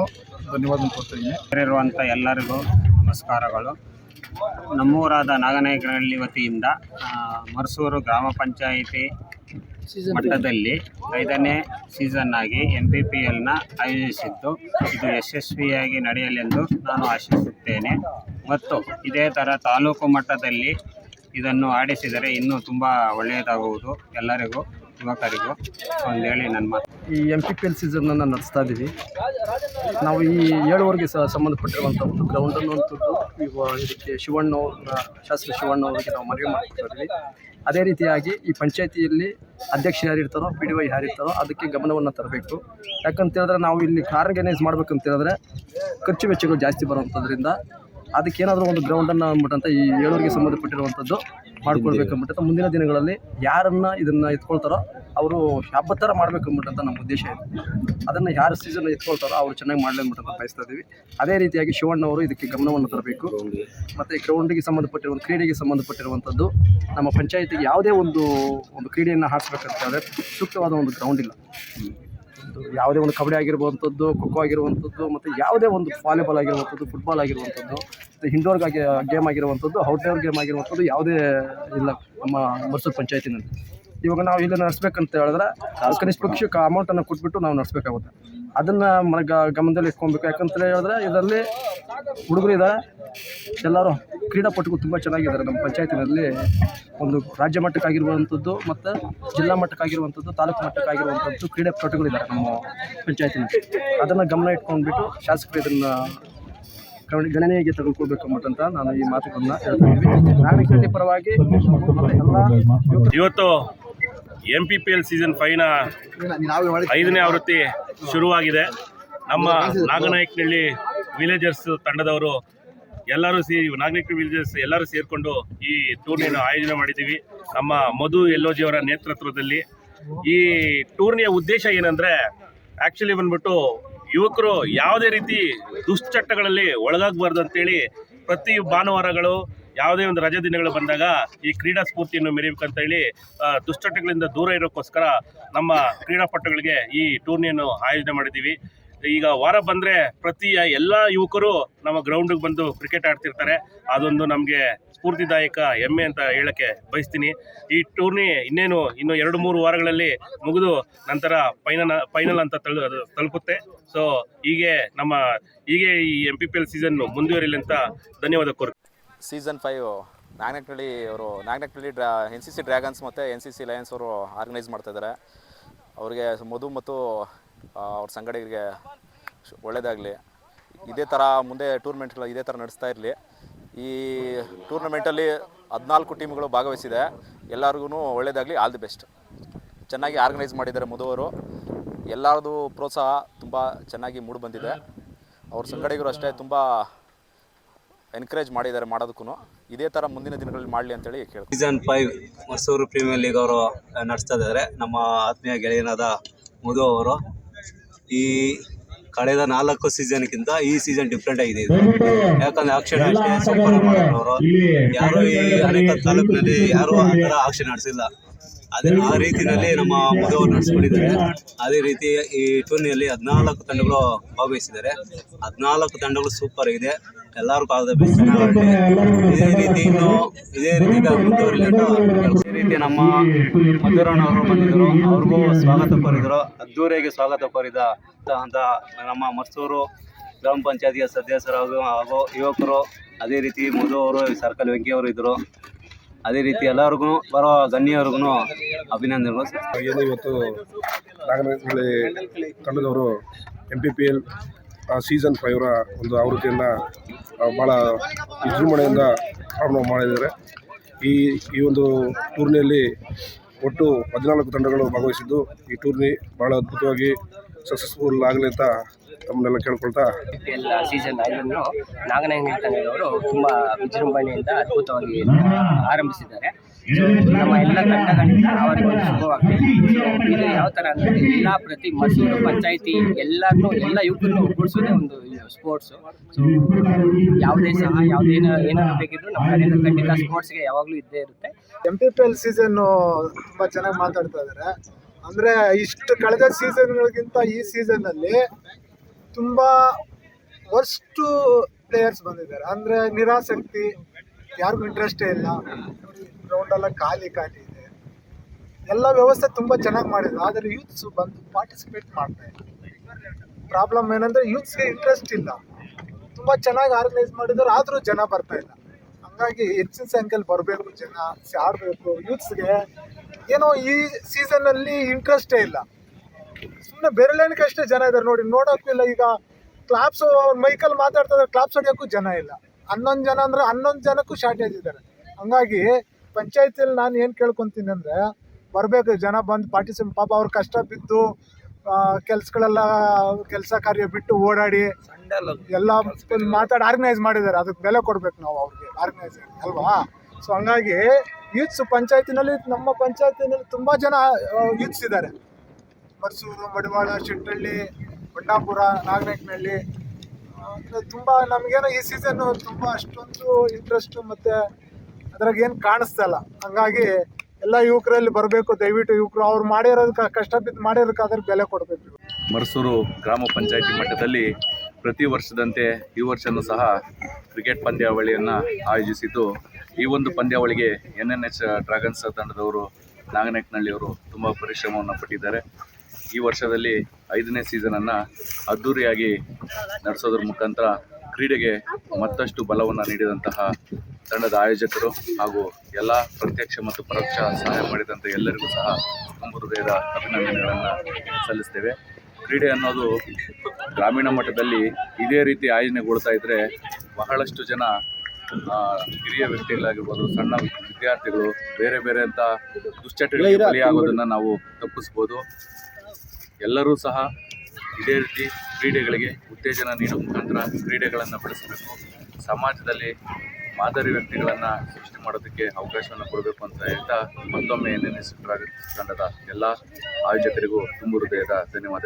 ಧನ್ಯವಾದ ಕೊಡ್ತಾ ಇದ್ದೀನಿ. ಇರುವಂಥ ಎಲ್ಲರಿಗೂ ನಮಸ್ಕಾರಗಳು. ನಮ್ಮೂರಾದ ನಾಗನಹಳ್ಳಿ ವತಿಯಿಂದ ಮರಸೂರು ಗ್ರಾಮ ಪಂಚಾಯಿತಿ ಮಟ್ಟದಲ್ಲಿ 5ನೇ ಸೀಸನ್ ಆಗಿ MPPLನ ಆಯೋಜಿಸಿದ್ದು, ಇದು ಯಶಸ್ವಿಯಾಗಿ ನಡೆಯಲೆಂದು ನಾನು ಆಶಿಸುತ್ತೇನೆ. ಮತ್ತು ಇದೇ ಥರ ತಾಲೂಕು ಮಟ್ಟದಲ್ಲಿ ಇದನ್ನು ಆಡಿಸಿದರೆ ಇನ್ನೂ ತುಂಬ ಒಳ್ಳೆಯದಾಗುವುದು ಎಲ್ಲರಿಗೂ, ಯುವಕರಿಗೂ ಒಂದೇಳಿ ನನ್ನ ಮಾತು. ಈ MPPL ಸೀಸನನ್ನು ನಡೆಸ್ತಾ ಇದ್ದೀವಿ. ನಾವು ಈ 7 ಸಂಬಂಧಪಟ್ಟಿರುವಂಥ ಒಂದು ಗ್ರೌಂಡ್ ಅನ್ನುವಂಥದ್ದು ಇದಕ್ಕೆ ಶಾಸಕ ಶಿವಣ್ಣ ಅವರಿಗೆ ನಾವು ಮನವಿ ಮಾಡ್ತಾ ಇದ್ದೀವಿ. ಅದೇ ರೀತಿಯಾಗಿ ಈ ಪಂಚಾಯತಿಯಲ್ಲಿ ಅಧ್ಯಕ್ಷರು ಯಾರಿರ್ತಾರೋ, PDO ಯಾರಿರ್ತಾರೋ ಅದಕ್ಕೆ ಗಮನವನ್ನು ತರಬೇಕು. ಯಾಕಂತ ಹೇಳಿದ್ರೆ ನಾವು ಇಲ್ಲಿ ಆರ್ಗನೈಸ್ ಮಾಡ್ಬೇಕಂತ ಹೇಳಿದ್ರೆ ಖರ್ಚು ವೆಚ್ಚಗಳು ಜಾಸ್ತಿ ಬರುವಂಥದ್ರಿಂದ ಅದಕ್ಕೇನಾದರೂ ಒಂದು ಗ್ರೌಂಡನ್ನು ಅಂದ್ಬಿಟ್ಟಂತ ಈ 7 ಸಂಬಂಧಪಟ್ಟಿರುವಂಥದ್ದು ಮಾಡ್ಕೊಳ್ಬೇಕಂದ್ಬಿಟ್ಟು ಮುಂದಿನ ದಿನಗಳಲ್ಲಿ ಯಾರನ್ನು ಇದನ್ನು ಎತ್ಕೊಳ್ತಾರೋ ಅವರು ಹಬ್ಬದ ಥರ ಮಾಡ್ಬೇಕಂದ್ಬಿಟ್ಟಂತ ನಮ್ಮ ಉದ್ದೇಶ ಇದೆ. ಅದನ್ನು ಯಾರು ಸೀಸನ್ ಎತ್ಕೊಳ್ತಾರೋ ಅವರು ಚೆನ್ನಾಗಿ ಮಾಡಲಿ ಅಂದ್ಬಿಟ್ಟು ಬಯಸ್ತಾ ಇದ್ದೀವಿ. ಅದೇ ರೀತಿಯಾಗಿ ಶಿವಣ್ಣವರು ಇದಕ್ಕೆ ಗಮನವನ್ನು ತರಬೇಕು. ಮತ್ತು ಗ್ರೌಂಡಿಗೆ ಸಂಬಂಧಪಟ್ಟಿರುವಂಥ ಕ್ರೀಡೆಗೆ ಸಂಬಂಧಪಟ್ಟಿರುವಂಥದ್ದು ನಮ್ಮ ಪಂಚಾಯತಿಗೆ ಯಾವುದೇ ಒಂದು ಕ್ರೀಡೆಯನ್ನು ಆಡಿಸ್ಬೇಕಂತ ಹೇಳಿದ್ರೆ ಸೂಕ್ತವಾದ ಒಂದು ಗ್ರೌಂಡ್ ಇಲ್ಲ. ಯಾವುದೇ ಒಂದು ಕಬಡ್ಡಿ ಆಗಿರುವಂಥದ್ದು, ಖೋಖೋ ಆಗಿರುವಂಥದ್ದು, ಮತ್ತು ಯಾವುದೇ ಒಂದು ವಾಲಿಬಾಲ್ ಆಗಿರುವಂಥದ್ದು, ಫುಟ್ಬಾಲ್ ಆಗಿರುವಂಥದ್ದು, ಮತ್ತು ಇಂಡೋರ್ ಗೇಮ್ ಆಗಿರುವಂಥದ್ದು, ಔಟ್ಡೋರ್ ಗೇಮ್ ಆಗಿರುವಂಥದ್ದು ಯಾವುದೇ ಇಲ್ಲ ನಮ್ಮ ಮರಸೂರು ಪಂಚಾಯತಿನಲ್ಲಿ. ಇವಾಗ ನಾವು ಇಲ್ಲಿ ನಡೆಸ್ಬೇಕಂತ ಹೇಳಿದ್ರೆ ಕನಿಷ್ಠ ಪಕ್ಷಕ್ಕೆ ಅಮೌಂಟನ್ನು ಕೊಟ್ಬಿಟ್ಟು ನಾವು ನಡೆಸ್ಬೇಕಾಗುತ್ತೆ. ಅದನ್ನು ಗಮನದಲ್ಲಿ ಇಟ್ಕೊಬೇಕು. ಯಾಕಂತ ಹೇಳಿದ್ರೆ ಇದರಲ್ಲಿ ಹುಡುಗರು ಇದ್ದಾರೆ, ಎಲ್ಲರೂ ಕ್ರೀಡಾಪಟುಗಳು ತುಂಬ ಚೆನ್ನಾಗಿದ್ದಾರೆ. ನಮ್ಮ ಪಂಚಾಯತಿನಲ್ಲಿ ಒಂದು ರಾಜ್ಯ ಮಟ್ಟಕ್ಕಾಗಿರುವಂಥದ್ದು ಮತ್ತು ಜಿಲ್ಲಾ ಮಟ್ಟಕ್ಕಾಗಿರುವಂಥದ್ದು, ತಾಲೂಕು ಮಟ್ಟಕ್ಕಾಗಿರುವಂಥದ್ದು ಕ್ರೀಡಾಪಟುಗಳಿದ್ದಾರೆ ನಮ್ಮ ಪಂಚಾಯತಿನಲ್ಲಿ. ಅದನ್ನು ಗಮನ ಇಟ್ಕೊಂಡ್ಬಿಟ್ಟು ಶಾಸಕರು ಇದನ್ನು ಗಣನೆಗೆ ತೆಗೆದುಕೊಳ್ಬೇಕು ಅಂದ್ಬಿಟ್ಟಂತ ನಾನು ಈ ಮಾತುಗಳನ್ನ ಹೇಳ್ತಾ ಇದ್ದೀವಿ. ನಾಗನಹಳ್ಳಿ ಪರವಾಗಿ ಇವತ್ತು MPPL ಸೀಸನ್ 5ನ 5ನೇ ಆವೃತ್ತಿ ಶುರುವಾಗಿದೆ. ನಮ್ಮ ನಾಗನಹಳ್ಳಿ ವಿಲೇಜರ್ಸ್ ತಂಡದವರು ಎಲ್ಲರೂ ನಾಗನಹಳ್ಳಿ ವಿಲೇಜರ್ಸ್ ಎಲ್ಲರೂ ಸೇರಿಕೊಂಡು ಈ ಟೂರ್ನಿಯನ್ನು ಆಯೋಜನೆ ಮಾಡಿದ್ದೀವಿ. ನಮ್ಮ ಮಧು ಎಲ್ಲೋಜಿಯವರ ನೇತೃತ್ವದಲ್ಲಿ. ಈ ಟೂರ್ನಿಯ ಉದ್ದೇಶ ಏನಂದರೆ ಆ್ಯಕ್ಚುಲಿ ಬಂದ್ಬಿಟ್ಟು ಯುವಕರು ಯಾವುದೇ ರೀತಿ ದುಶ್ಚಟಗಳಲ್ಲಿ ಒಳಗಾಗಬಾರ್ದು ಅಂತೇಳಿ ಪ್ರತಿ ಭಾನುವಾರಗಳು ಯಾವುದೇ ಒಂದು ರಜೆ ದಿನಗಳು ಬಂದಾಗ ಈ ಕ್ರೀಡಾ ಸ್ಫೂರ್ತಿಯನ್ನು ಮೆರೆಯಬೇಕಂತ ಹೇಳಿ ದುಶ್ಚಟಗಳಿಂದ ದೂರ ಇರೋಕ್ಕೋಸ್ಕರ ನಮ್ಮ ಕ್ರೀಡಾಪಟುಗಳಿಗೆ ಈ ಟೂರ್ನಿಯನ್ನು ಆಯೋಜನೆ ಮಾಡಿದ್ದೀವಿ. ಈಗ ವಾರ ಬಂದರೆ ಪ್ರತಿ ಎಲ್ಲ ಯುವಕರು ನಮ್ಮ ಗ್ರೌಂಡಿಗೆ ಬಂದು ಕ್ರಿಕೆಟ್ ಆಡ್ತಿರ್ತಾರೆ. ಅದೊಂದು ನಮಗೆ ಸ್ಫೂರ್ತಿದಾಯಕ ಹೆಮ್ಮೆ ಅಂತ ಹೇಳೋಕ್ಕೆ ಬಯಸ್ತೀನಿ. ಈ ಟೂರ್ನಿ ಇನ್ನೂ 2-3 ವಾರಗಳಲ್ಲಿ ಮುಗಿದು ನಂತರ ಫೈನಲ್ ಅಂತ ತಲುಪುತ್ತೆ. ಸೊ ಹೀಗೆ ಈ MPPL ಸೀಸನ್ ಮುಂದುವರಿಲಿ ಅಂತ ಧನ್ಯವಾದ ಕೋರ್ತೀನಿ. ಸೀಸನ್ 5 ನಾಗನಹಳ್ಳಿ NCC ಡ್ರ್ಯಾಗನ್ಸ್ ಮತ್ತು NCC ಲಯನ್ಸ್ ಅವರು ಆರ್ಗನೈಸ್ ಮಾಡ್ತಾಯಿದ್ದಾರೆ. ಅವರಿಗೆ ಮಧು ಮತ್ತು ಅವ್ರ ಸಂಘಟಕರಿಗೆ ಒಳ್ಳೆಯದಾಗಲಿ. ಇದೇ ಥರ ಮುಂದೆ ಟೂರ್ನಮೆಂಟ್ಗಳು ಇದೇ ಥರ ನಡೆಸ್ತಾ ಇರಲಿ. ಈ ಟೂರ್ನಮೆಂಟಲ್ಲಿ 14 ಟೀಮ್ಗಳು ಭಾಗವಹಿಸಿದೆ. ಎಲ್ಲರಿಗೂ ಒಳ್ಳೆಯದಾಗಲಿ, ಆಲ್ ದಿ ಬೆಸ್ಟ್. ಚೆನ್ನಾಗಿ ಆರ್ಗನೈಸ್ ಮಾಡಿದ್ದಾರೆ ಮಧು ಅವರು. ಎಲ್ಲರದು ಪ್ರೋತ್ಸಾಹ ತುಂಬ ಚೆನ್ನಾಗಿ ಮೂಡಿ ಬಂದಿದೆ. ಅವ್ರ ಸಂಘಟಕರು ಅಷ್ಟೇ ತುಂಬ ಎನ್ಕರೇಜ್ ಮಾಡಿದ್ದಾರೆ ಮಾಡೋದಕ್ಕೂ. ಇದೇ ಥರ ಮುಂದಿನ ದಿನಗಳಲ್ಲಿ ಮಾಡಲಿ ಅಂತೇಳಿ ಕೇಳ್ತೀನಿ. ಸೀಸನ್ 5 ಮೈಸೂರು ಪ್ರೀಮಿಯರ್ ಲೀಗ್ ಅವರು ನಡೆಸ್ತಾ ಇದ್ದಾರೆ. ನಮ್ಮ ಆತ್ಮೀಯ ಗೆಳೆಯನಾದ ಮಧು ಅವರು ಈ ಕಳೆದ 4 ಸೀಸನ್ಗಿಂತ ಈ ಸೀಸನ್ ಡಿಫ್ರೆಂಟ್ ಆಗಿದೆ. ಇದು ಯಾಕಂದರೆ ಆಕ್ಷನ್ ಅಷ್ಟೇ ಸಂಪರ್ಕ ಮಾಡೋರು ಯಾರು ಈ ಅನೇಕ ತಾಲೂಕಿನಲ್ಲಿ ಯಾರೂ ಆ ಥರ ಆಕ್ಷನ್ ನಡೆಸಿಲ್ಲ. ಆ ರೀತಿಯಲ್ಲಿ ನಮ್ಮ ಮಧು ಅವರು ನಡೆಸ್ಕೊಂಡಿದ್ದಾರೆ. ಅದೇ ರೀತಿ ಈ ಟೂರ್ನಿಯಲ್ಲಿ 14 ತಂಡಗಳು ಭಾಗವಹಿಸಿದ್ದಾರೆ. 14 ತಂಡಗಳು ಸೂಪರ್ ಆಗಿದೆ. ಎಲ್ಲರಿಗೂ ಆದ ಬೆಸ್ಟ್ ಚೆನ್ನಾಗಿ ಇದೇ ರೀತಿ ಮುಂದುವರಿಲಿ ಅಂತ ಈ ರೀತಿ ನಮ್ಮ ಮಧುರಣ್ಣವರು ಬಂದಿದ್ದರು. ಅವ್ರಿಗೂ ಸ್ವಾಗತ ಕೋರಿದರು. ಅದ್ದೂರಿಯಾಗಿ ಸ್ವಾಗತ ಕೋರಿದ ಅಂತ ನಮ್ಮ ಮರ್ಸೂರು ಗ್ರಾಮ ಪಂಚಾಯತಿಯ ಸದಸ್ಯರು ಹಾಗೂ ಯುವಕರು, ಅದೇ ರೀತಿ ಮಧು ಅವರು, ಸರ್ಕಲ್ ವೆಂಕಿಯವರು ಇದ್ದರು. ಅದೇ ರೀತಿ ಎಲ್ಲರಿಗೂ ಬರೋ ಗಣ್ಯವ್ರಿಗೂ ಅಭಿನಂದನೆಗಳು. ಏನು ಇವತ್ತು ನಾಗನಹಳ್ಳಿ ತಂಡದವರು MPPL ಸೀಸನ್ 5 ಒಂದು ಆವೃತ್ತಿಯನ್ನು ಭಾಳ ವಿಜೃಂಭಣೆಯಿಂದ ಆರಂಭ ಮಾಡಿದ್ದಾರೆ. ಈ ಒಂದು ಟೂರ್ನಿಯಲ್ಲಿ ಒಟ್ಟು 14 ತಂಡಗಳು ಭಾಗವಹಿಸಿದ್ದು ಈ ಟೂರ್ನಿ ಭಾಳ ಅದ್ಭುತವಾಗಿ ಸಕ್ಸಸ್ಫುಲ್ ಆಗಲಿ ಅಂತ ತಮ್ಮನ್ನೆಲ್ಲ ಕೇಳ್ಕೊಳ್ತಾ ಸೀಸನ್ 5 ನಾಗನಹಳ್ಳಿ ತಂಡದವರು ತುಂಬ ವಿಜೃಂಭಣೆಯಿಂದ ಅದ್ಭುತವಾಗಿ ಆರಂಭಿಸಿದ್ದಾರೆ. ನಮ್ಮ ಎಲ್ಲ ತಂಡಗಳಿಂದ ಅವರಿಗೆ ಒಂದು ಶುಭವಾಗಲಿ. ಇದು ಯಾವ ಥರ ಅಂದರೆ ಪ್ರತಿ ಮೈಸೂರು ಪಂಚಾಯಿತಿ ಎಲ್ಲ ಯುವಕರನ್ನು ಒಗ್ಗೂಡಿಸೋದೇ ಒಂದು ಸ್ಪೋರ್ಟ್ಸು. ಸೊ ಯಾವುದೇ ಏನಾದ್ರು ಬೇಕಿದ್ರು ನಮ್ಮ ಕಡೆಯಿಂದ ಖಂಡಿತ ಸ್ಪೋರ್ಟ್ಸ್ಗೆ ಯಾವಾಗಲೂ ಇದ್ದೇ ಇರುತ್ತೆ. MPPL ಸೀಸನ್ನು ತುಂಬ ಚೆನ್ನಾಗಿ ಮಾತಾಡ್ತಾ ಇದ್ದಾರೆ. ಅಂದರೆ ಇಷ್ಟು ಕಳೆದ ಸೀಸನ್ಗಳಿಗಿಂತ ಈ ಸೀಸನ್ನಲ್ಲಿ ತುಂಬ ವರ್ಸ್ಟ್ ಪ್ಲೇಯರ್ಸ್ ಬಂದಿದ್ದಾರೆ. ಅಂದರೆ ನಿರಾಸಕ್ತಿ, ಯಾರಿಗೂ ಇಂಟ್ರೆಸ್ಟೇ ಇಲ್ಲ. ಗ್ರೌಂಡೆಲ್ಲ ಖಾಲಿ ಇದೆ. ಎಲ್ಲ ವ್ಯವಸ್ಥೆ ತುಂಬ ಚೆನ್ನಾಗಿ ಮಾಡಿದ್ರು. ಆದರೆ ಯೂತ್ಸ್ ಬಂದು ಪಾರ್ಟಿಸಿಪೇಟ್ ಮಾಡ್ತಾ ಇಲ್ಲ. ಪ್ರಾಬ್ಲಮ್ ಏನಂದರೆ ಯೂತ್ಸ್ಗೆ ಇಂಟ್ರೆಸ್ಟ್ ಇಲ್ಲ. ತುಂಬ ಚೆನ್ನಾಗಿ ಆರ್ಗನೈಸ್ ಮಾಡಿದ್ರು, ಆದರೂ ಜನ ಬರ್ತಾ ಇಲ್ಲ. ಹಾಗಾಗಿ ಹೆಚ್ಚಿನ ಸಂಖ್ಯೆಯಲ್ಲಿ ಬರಬೇಕು, ಜನ ಆಡಬೇಕು. ಯೂತ್ಸ್ಗೆ ಏನೋ ಈ ಸೀಸನ್ನಲ್ಲಿ ಇಂಟ್ರೆಸ್ಟೇ ಇಲ್ಲ. ಸುಮ್ಮನೆ ಬೆರಳೆಣಿಕಷ್ಟೇ ಜನ ಇದ್ದಾರೆ ನೋಡಿ, ನೋಡೋಕ್ಕೂ ಇಲ್ಲ. ಈಗ ಕ್ಲಾಪ್ಸು ಮೈಕಲ್ಲಿ ಮಾತಾಡ್ತಾ ಇದ್ದಾರೆ, ಕ್ಲಾಪ್ಸ್ ಹೊಡೆಯೋಕ್ಕೂ ಜನ ಇಲ್ಲ. 11 ಜನ ಅಂದರೆ 11 ಜನಕ್ಕೂ ಶಾರ್ಟೇಜ್ ಇದ್ದಾರೆ. ಹಂಗಾಗಿ ಪಂಚಾಯತಿಯಲ್ಲಿ ನಾನು ಏನು ಕೇಳ್ಕೊತೀನಿ ಅಂದರೆ ಬರಬೇಕು ಜನ ಬಂದು ಪಾಪ ಅವ್ರು ಕಷ್ಟ ಬಿದ್ದು ಕೆಲಸ ಕಾರ್ಯ ಬಿಟ್ಟು ಓಡಾಡಿ ಎಲ್ಲ ಮಾತಾಡಿ ಆರ್ಗನೈಸ್ ಮಾಡಿದ್ದಾರೆ. ಅದಕ್ಕೆ ಬೆಲೆ ಕೊಡಬೇಕು ನಾವು ಅವ್ರಿಗೆ, ಆರ್ಗನೈಸ್ ಅಲ್ವಾ. ಸೊ ಹಂಗಾಗಿ ಯೂತ್ಸ್ ನಮ್ಮ ಪಂಚಾಯತಿನಲ್ಲಿ ತುಂಬ ಜನ ಯೂತ್ಸ್ ಇದ್ದಾರೆ. ಮರ್ಸೂರು, ಮಡಿವಾಳ, ಶೆಟ್ಟಳ್ಳಿ, ಬಂಡಾಪುರ, ನಾಗನಹಳ್ಳಿ ತುಂಬ ನಮಗೇನೋ ಈ ಸೀಸನ್ನು ತುಂಬ ಅಷ್ಟೊಂದು ಇಂಟ್ರೆಸ್ಟು ಮತ್ತು ಅದ್ರಾಗ ಏನು ಕಾಣಿಸ್ತಾ ಇಲ್ಲ. ಹಂಗಾಗಿ ಎಲ್ಲ ಯುವಕರಲ್ಲಿ ಬರಬೇಕು. ದಯವಿಟ್ಟು ಯುವಕರು ಅವ್ರು ಮಾಡಿರೋದಕ್ಕೆ ಕಷ್ಟ ಬಿದ್ದು ಮಾಡಿರೋದಕ್ಕೆ ಅದ್ರ ಬೆಲೆ ಕೊಡಬೇಕು. ಮರ್ಸೂರು ಗ್ರಾಮ ಪಂಚಾಯತಿ ಮಟ್ಟದಲ್ಲಿ ಪ್ರತಿ ವರ್ಷದಂತೆ ಈ ವರ್ಷವೂ ಸಹ ಕ್ರಿಕೆಟ್ ಪಂದ್ಯಾವಳಿಯನ್ನು ಆಯೋಜಿಸಿದ್ದು, ಈ ಒಂದು ಪಂದ್ಯಾವಳಿಗೆ NNH ಡ್ರ್ಯಾಗನ್ಸ್ ತಂಡದವರು ನಾಗನಹಳ್ಳಿಯವರು ತುಂಬ ಪರಿಶ್ರಮವನ್ನು ಪಟ್ಟಿದ್ದಾರೆ. ಈ ವರ್ಷದಲ್ಲಿ 5ನೇ ಸೀಸನನ್ನು ಅದ್ಧೂರಿಯಾಗಿ ನಡೆಸೋದ್ರ ಮುಖಾಂತರ ಕ್ರೀಡೆಗೆ ಮತ್ತಷ್ಟು ಬಲವನ್ನು ನೀಡಿದಂತಹ ತಂಡದ ಆಯೋಜಕರು ಹಾಗೂ ಎಲ್ಲ ಪ್ರತ್ಯಕ್ಷ ಮತ್ತು ಪರೋಕ್ಷ ಸಹಾಯ ಮಾಡಿದಂಥ ಎಲ್ಲರಿಗೂ ಸಹ ತುಂಬ ಹೃದಯದ ಅಭಿನಂದನೆಗಳನ್ನು ಸಲ್ಲಿಸ್ತೇವೆ. ಕ್ರೀಡೆ ಅನ್ನೋದು ಗ್ರಾಮೀಣ ಮಟ್ಟದಲ್ಲಿ ಇದೇ ರೀತಿ ಆಯೋಜನೆಗೊಳ್ತಾ ಇದ್ದರೆ ಬಹಳಷ್ಟು ಜನ ಹಿರಿಯ ವ್ಯಕ್ತಿಗಳಾಗಿರ್ಬೋದು, ಸಣ್ಣ ವಿದ್ಯಾರ್ಥಿಗಳು ಬೇರೆ ಅಂತ ದುಶ್ಚಟಗಳಿಗೆ ಬಲಿಯಾಗೋದನ್ನು ನಾವು ತಪ್ಪಿಸ್ಬೋದು. ಎಲ್ಲರೂ ಸಹ ಇದೇ ರೀತಿ ಕ್ರೀಡೆಗಳಿಗೆ ಉತ್ತೇಜನ ನೀಡುವ ಮುಖಾಂತರ ಕ್ರೀಡೆಗಳನ್ನು ಬೆಳೆಸಬೇಕು. ಸಮಾಜದಲ್ಲಿ ಮಾದರಿ ವ್ಯಕ್ತಿಗಳನ್ನು ಸೃಷ್ಟಿ ಮಾಡೋದಕ್ಕೆ ಅವಕಾಶವನ್ನು ಕೊಡಬೇಕು ಅಂತ ಹೇಳ್ತಾ ಮತ್ತೊಮ್ಮೆ NNH ತಂಡದ ಎಲ್ಲ ಆಯೋಜಕರಿಗೂ ತುಂಬ ಹೃದಯದ ಧನ್ಯವಾದಗಳು.